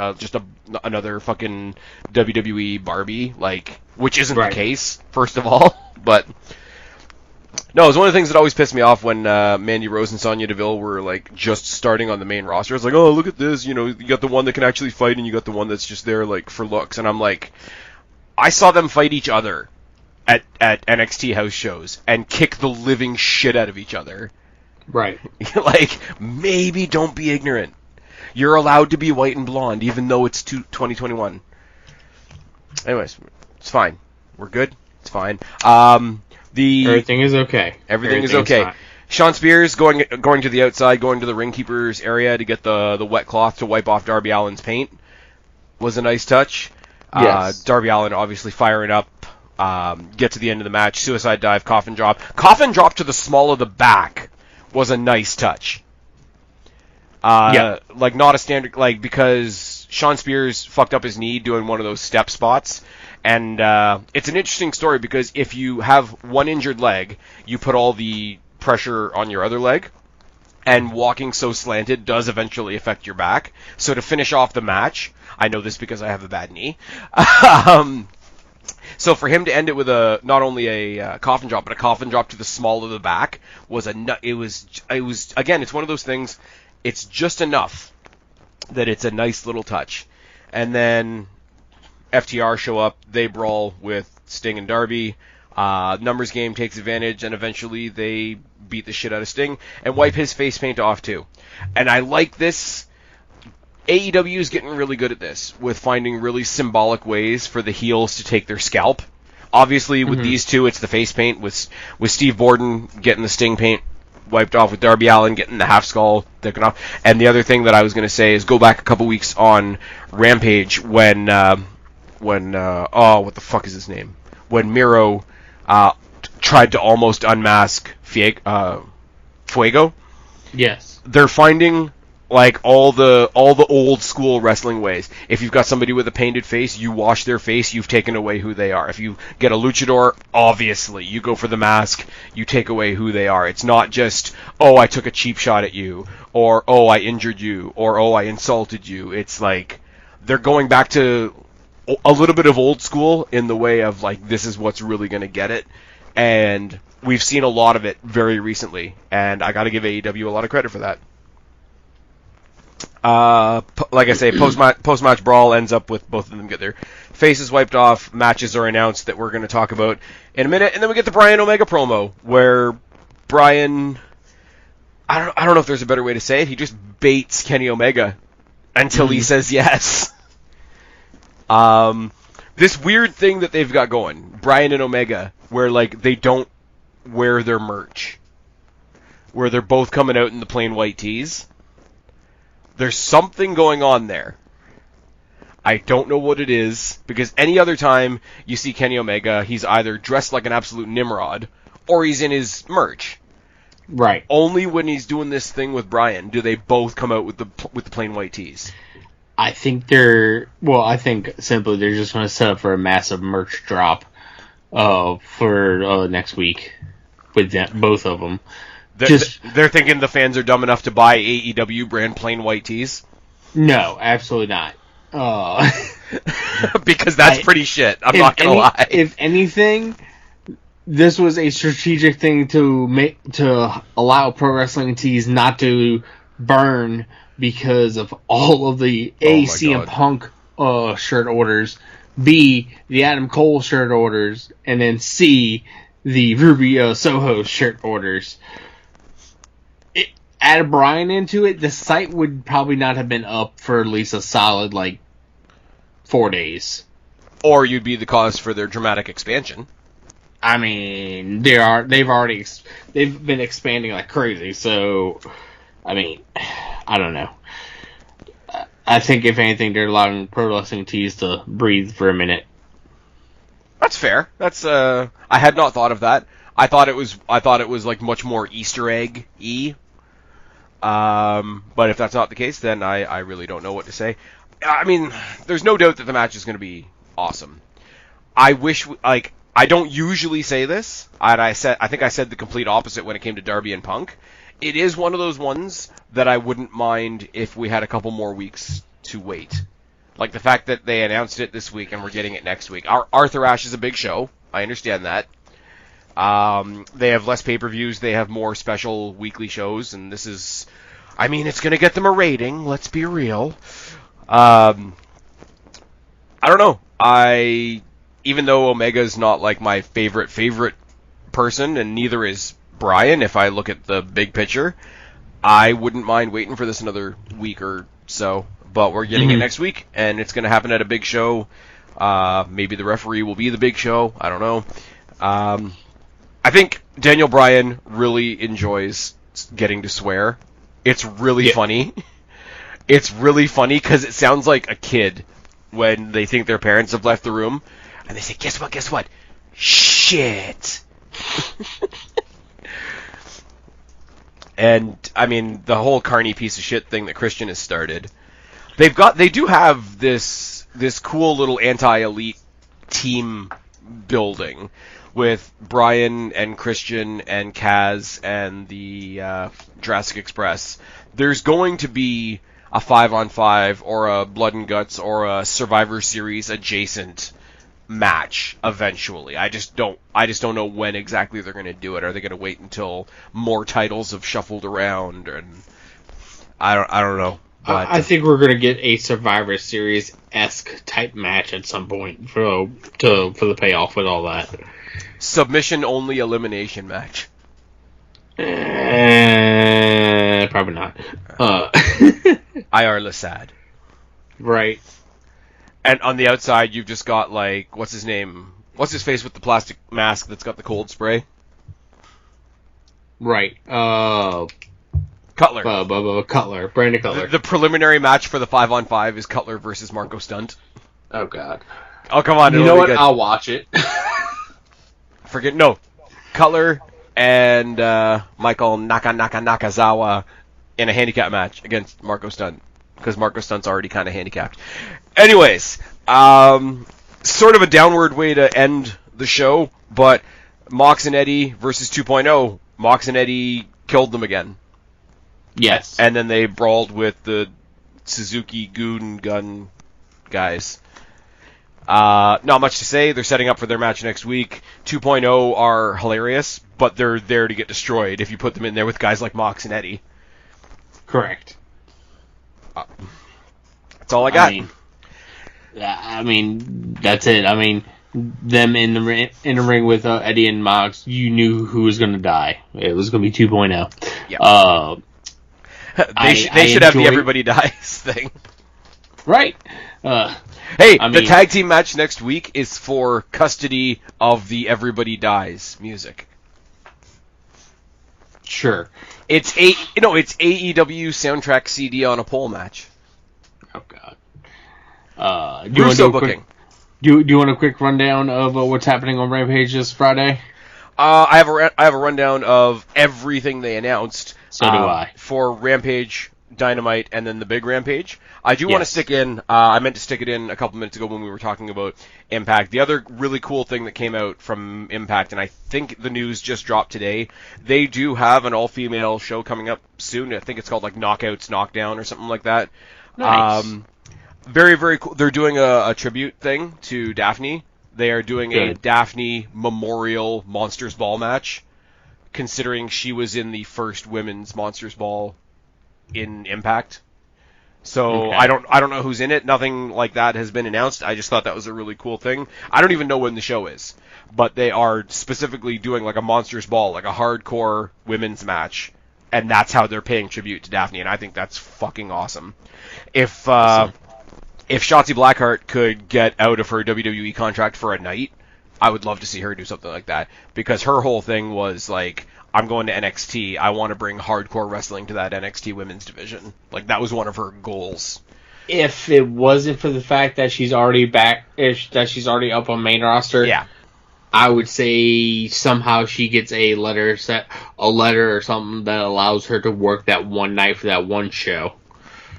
another fucking WWE Barbie, like, which isn't the case, first of all. But no, it's one of the things that always pissed me off when Mandy Rose and Sonya Deville were like just starting on the main roster. It's like, oh, look at this, you got the one that can actually fight, and you got the one that's just there like for looks. And I'm like, I saw them fight each other at NXT house shows and kick the living shit out of each other. Right. Like, maybe don't be ignorant. You're allowed to be white and blonde, even though it's 2021. Anyways, it's fine. We're good. It's fine. Everything is okay. Everything is okay. Fine. Sean Spears going to the outside, going to the ring keeper's area to get the wet cloth to wipe off Darby Allin's paint was a nice touch. Yes. Darby Allin obviously firing up. Get to the end of the match. Suicide dive, coffin drop. Coffin drop to the small of the back was a nice touch. Like not a standard, like, because Sean Spears fucked up his knee doing one of those step spots. And it's an interesting story because if you have one injured leg, you put all the pressure on your other leg, and walking so slanted does eventually affect your back. So to finish off the match, I know this because I have a bad knee. So for him to end it with not only a coffin drop, but a coffin drop to the small of the back was it was again, it's one of those things. It's just enough that it's a nice little touch. And then FTR show up, they brawl with Sting and Darby. Numbers game takes advantage, and eventually they beat the shit out of Sting and wipe his face paint off too. And I like this. AEW is getting really good at this, with finding really symbolic ways for the heels to take their scalp. Obviously, with these two, it's the face paint, with Steve Borden getting the Sting paint wiped off, with Darby Allin getting the half skull taken off. And the other thing that I was going to say is go back a couple weeks on Rampage when what the fuck is his name? When Miro tried to almost unmask Fuego. Yes. They're finding like all the old school wrestling ways. If you've got somebody with a painted face, you wash their face, you've taken away who they are. If you get a luchador, obviously, you go for the mask, you take away who they are. It's not just, oh, I took a cheap shot at you, or oh, I injured you, or oh, I insulted you. It's like they're going back to a little bit of old school in the way of like, this is what's really going to get it. And we've seen a lot of it very recently, and I got to give AEW a lot of credit for that. Like I say, post-match brawl ends up with both of them get their faces wiped off. Matches are announced that we're going to talk about in a minute, and then we get the Brian Omega promo where Brian, I don't know if there's a better way to say it. He just baits Kenny Omega until he says yes. This weird thing that they've got going, Brian and Omega, where like they don't wear their merch, where they're both coming out in the plain white tees. There's something going on there. I don't know what it is, because any other time you see Kenny Omega, he's either dressed like an absolute Nimrod, or he's in his merch. Right. Only when he's doing this thing with Brian do they both come out with the plain white tees. I think simply they're just going to set up for a massive merch drop for next week with both of them. They're thinking the fans are dumb enough to buy AEW brand plain white tees? No, absolutely not. Because that's pretty shit. I'm not going to lie. If anything, this was a strategic thing to allow pro wrestling tees not to burn because of all of the A, CM Punk shirt orders, B, the Adam Cole shirt orders, and then C, the Ruby Soho shirt orders. Add Brian into it, the site would probably not have been up for at least a solid 4 days. Or you'd be the cause for their dramatic expansion. I mean, they've been expanding like crazy, so I mean, I don't know. I think if anything, they're allowing pro wrestling tees to breathe for a minute. That's fair. That's I had not thought of that. I thought it was like much more Easter egg-y. But if that's not the case, then I really don't know what to say. I mean, there's no doubt that the match is going to be awesome. I wish, I don't usually say this, and I think I said the complete opposite when it came to Darby and Punk. It is one of those ones that I wouldn't mind if we had a couple more weeks to wait. Like the fact that they announced it this week and we're getting it next week. Arthur Ashe is a big show. I understand that. They have less pay-per-views. They have more special weekly shows, and this is... I mean, it's going to get them a rating. Let's be real. I don't know. Even though Omega's not like my favorite person, and neither is Brian, if I look at the big picture, I wouldn't mind waiting for this another week or so. But we're getting it next week, and it's going to happen at a big show. Maybe the referee will be the big show. I don't know. I think Daniel Bryan really enjoys getting to swear. It's really funny. It's really funny because it sounds like a kid when they think their parents have left the room, and they say, guess what? Shit! And, I mean, the whole carny piece of shit thing that Christian has started, they do have this cool little anti-elite team building with Brian and Christian and Kaz and the Jurassic Express. There's going to be a 5-on-5 or a Blood and Guts or a Survivor Series adjacent match eventually. I just don't know when exactly they're going to do it. Are they going to wait until more titles have shuffled around? And I don't know. But I think we're going to get a Survivor Series-esque type match at some point for the payoff with all that. Submission only elimination match. Probably not. IR Lasad. Right. And on the outside, you've just got, like, what's his name? What's his face with the plastic mask that's got the cold spray? Right. Cutler. Cutler. Brandon Cutler. The preliminary match for the 5-on-5 is Cutler versus Marco Stunt. Oh, God. Oh, come on. You know what? Good. I'll watch it. No. Cutler and Michael Nakazawa in a handicap match against Marco Stunt. Because Marco Stunt's already kind of handicapped. Anyways, sort of a downward way to end the show, but Mox and Eddie versus 2.0. Mox and Eddie killed them again. Yes. And then they brawled with the Suzuki Goon Gun guys. Not much to say. They're setting up for their match next week. 2.0 are hilarious, but they're there to get destroyed if you put them in there with guys like Mox and Eddie. Correct. That's all I got. I mean, that's it. I mean, them in the ring with Eddie and Mox, you knew who was going to die. It was going to be 2.0. Yeah. They should have the Everybody Dies thing. Right. The tag team match next week is for custody of the Everybody Dies music. Sure. It's AEW soundtrack CD on a pole match. Oh, God. Do you want a quick rundown of what's happening on Rampage this Friday? I have a rundown of everything they announced. So do I. For Rampage Dynamite, and then the big Rampage. I do want to stick in, I meant to stick it in a couple minutes ago when we were talking about Impact. The other really cool thing that came out from Impact, and I think the news just dropped today, they do have an all-female show coming up soon. I think it's called like Knockouts, Knockdown, or something like that. Nice. Very, very cool. They're doing a tribute thing to Daphne. They are doing a Daphne Memorial Monsters Ball match, considering she was in the first women's Monsters Ball in Impact. So I don't know who's in it. Nothing like that has been announced. I just thought that was a really cool thing. I don't even know when the show is, but they are specifically doing like a Monsters Ball, like a hardcore women's match, and that's how they're paying tribute to Daphne, and I think that's fucking awesome. If Shotzi Blackheart could get out of her WWE contract for a night, I would love to see her do something like that, because her whole thing was like, I'm going to NXT. I want to bring hardcore wrestling to that NXT women's division. Like, that was one of her goals. If it wasn't for the fact that she's already that she's already up on main roster, I would say somehow she gets a letter or something that allows her to work that one night for that one show.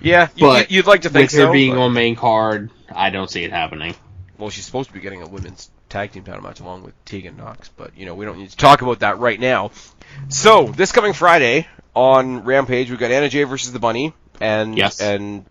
Yeah, but you'd like to think so. With her being on main card, I don't see it happening. Well, she's supposed to be getting a women's tag team title match along with Tegan Knox, but we don't need to talk about that right now. So, this coming Friday on Rampage, we've got Anna Jay versus the Bunny and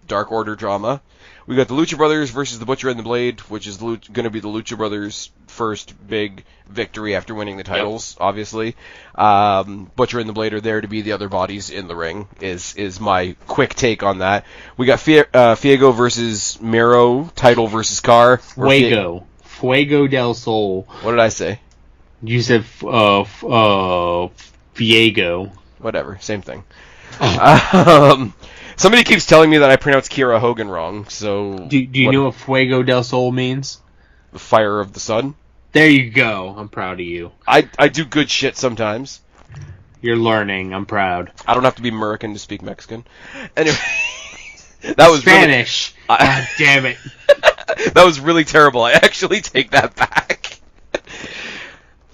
Dark Order drama. We got the Lucha Brothers versus the Butcher and the Blade, which is going to be the Lucha Brothers' first big victory after winning the titles, obviously. Butcher and the Blade are there to be the other bodies in the ring, is my quick take on that. We got Fuego versus Miro, title versus Car. Fuego del Sol. What did I say? You said Fuego. Whatever, same thing. Somebody keeps telling me that I pronounce Kiera Hogan wrong, so... Do you know what Fuego del Sol means? The fire of the sun? There you go. I'm proud of you. I do good shit sometimes. You're learning. I'm proud. I don't have to be American to speak Mexican. Anyway... That was Spanish. Really, God damn it. That was really terrible. I actually take that back.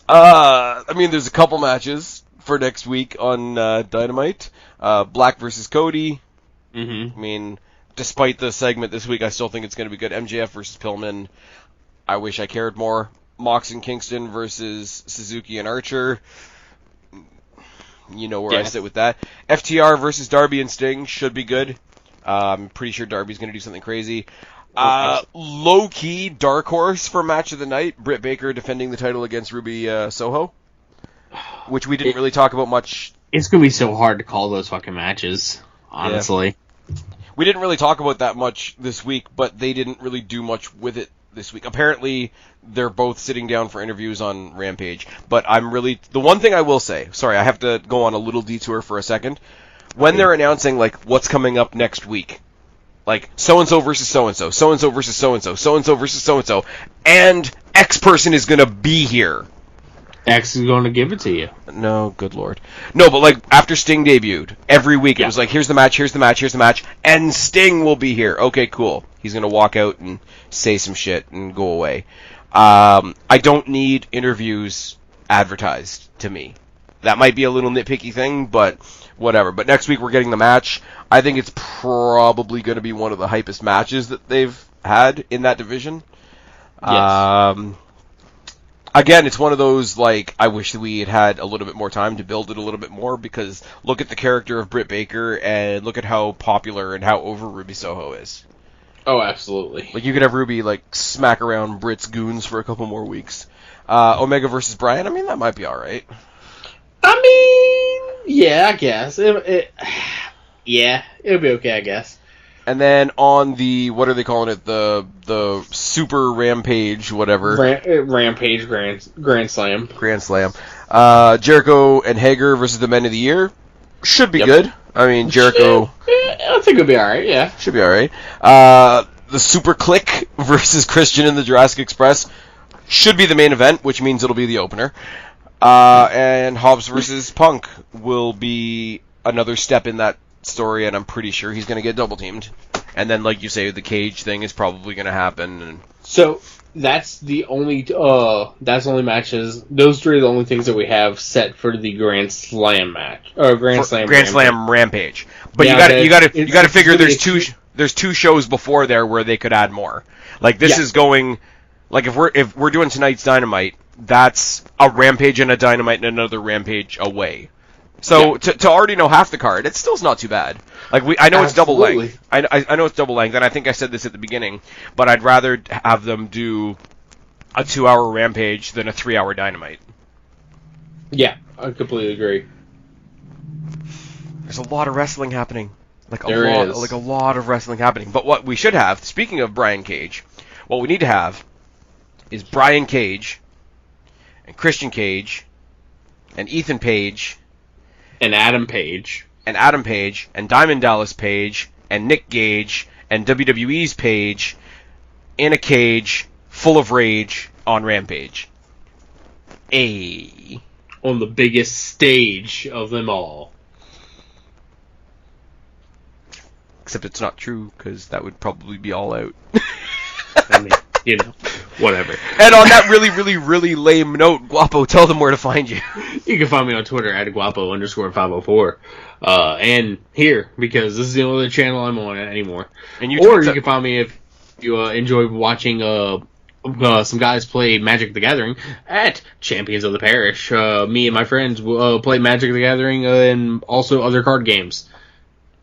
There's a couple matches for next week on Dynamite. Black versus Cody. Mm-hmm. Despite the segment this week, I still think it's going to be good. MJF versus Pillman. I wish I cared more. Mox and Kingston versus Suzuki and Archer. You know where I sit with that. FTR versus Darby and Sting should be good. I'm pretty sure Darby's going to do something crazy. Low-key dark horse for match of the night. Britt Baker defending the title against Ruby Soho, which we didn't really talk about much. It's going to be so hard to call those fucking matches, honestly. Yeah. We didn't really talk about that much this week, but they didn't really do much with it this week. Apparently, they're both sitting down for interviews on Rampage. But the one thing I will say, sorry, I have to go on a little detour for a second. When they're announcing, what's coming up next week, so-and-so versus so-and-so, so-and-so versus so-and-so, so-and-so versus so-and-so, and X person is going to be here. X is going to give it to you. No, good lord. No, but, after Sting debuted, every week it was here's the match, here's the match, here's the match, and Sting will be here. Okay, cool. He's going to walk out and say some shit and go away. I don't need interviews advertised to me. That might be a little nitpicky thing, but... whatever. But next week we're getting the match. I think it's probably going to be one of the hypest matches that they've had in that division. Yes. Again, it's one of those, I wish that we had a little bit more time to build it a little bit more, because look at the character of Britt Baker, and look at how popular and how over Ruby Soho is. Oh, absolutely. You could have Ruby, smack around Britt's goons for a couple more weeks. Omega versus Bryan, that might be alright. Yeah, I guess. It'll be okay, I guess. And then on the, what are they calling it? The Super Rampage, whatever. Rampage Grand Slam. Grand Slam. Jericho and Hager versus the Men of the Year. Should be good. Jericho... I think it'll be alright, yeah. Should be alright. The Super Click versus Christian and the Jurassic Express. Should be the main event, which means it'll be the opener. And Hobbs versus Punk will be another step in that story, and I'm pretty sure he's going to get double-teamed. And then, like you say, the cage thing is probably going to happen. And so that's the only matches. Those three are the only things that we have set for the Grand Slam match or Grand Slam Rampage. But yeah, you got to figure there's two shows before there where they could add more. Like this is going. Like if we're doing tonight's Dynamite, that's a Rampage and a Dynamite and another Rampage away. So to already know half the card, it still's not too bad. Like I know it's double length. I know it's double length, and I think I said this at the beginning, but I'd rather have them do a 2-hour Rampage than a 3-hour Dynamite. Yeah, I completely agree. There's a lot of wrestling happening. Like a lot of wrestling happening. But what we should have, speaking of Brian Cage, what we need to have is Brian Cage and Christian Cage and Ethan Page and Adam Page and Diamond Dallas Page and Nick Gage and WWE's Page in a cage full of rage on Rampage. On the biggest stage of them all. Except it's not true, because that would probably be All Out. I mean, you know, whatever. And on that really, really, really lame note, Guapo, tell them where to find you. You can find me on Twitter at Guapo_504. And here, because this is the only channel I'm on anymore. And you can find me if you enjoy watching some guys play Magic the Gathering at Champions of the Parish. Me and my friends play Magic the Gathering and also other card games.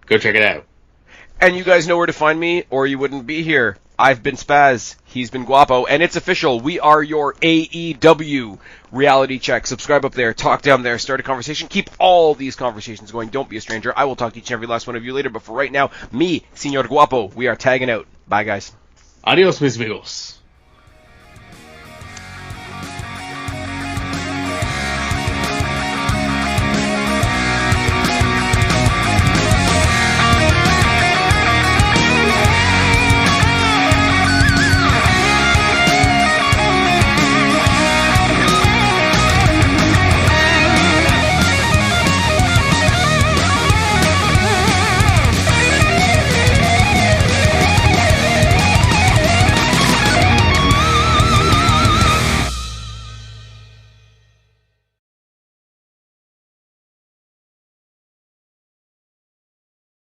Go check it out. And you guys know where to find me, or you wouldn't be here. I've been Spaz, he's been Guapo, and it's official. We are your AEW reality check. Subscribe up there, talk down there, start a conversation. Keep all these conversations going. Don't be a stranger. I will talk to each and every last one of you later, but for right now, me, Señor Guapo, we are tagging out. Bye, guys. Adios, mis amigos.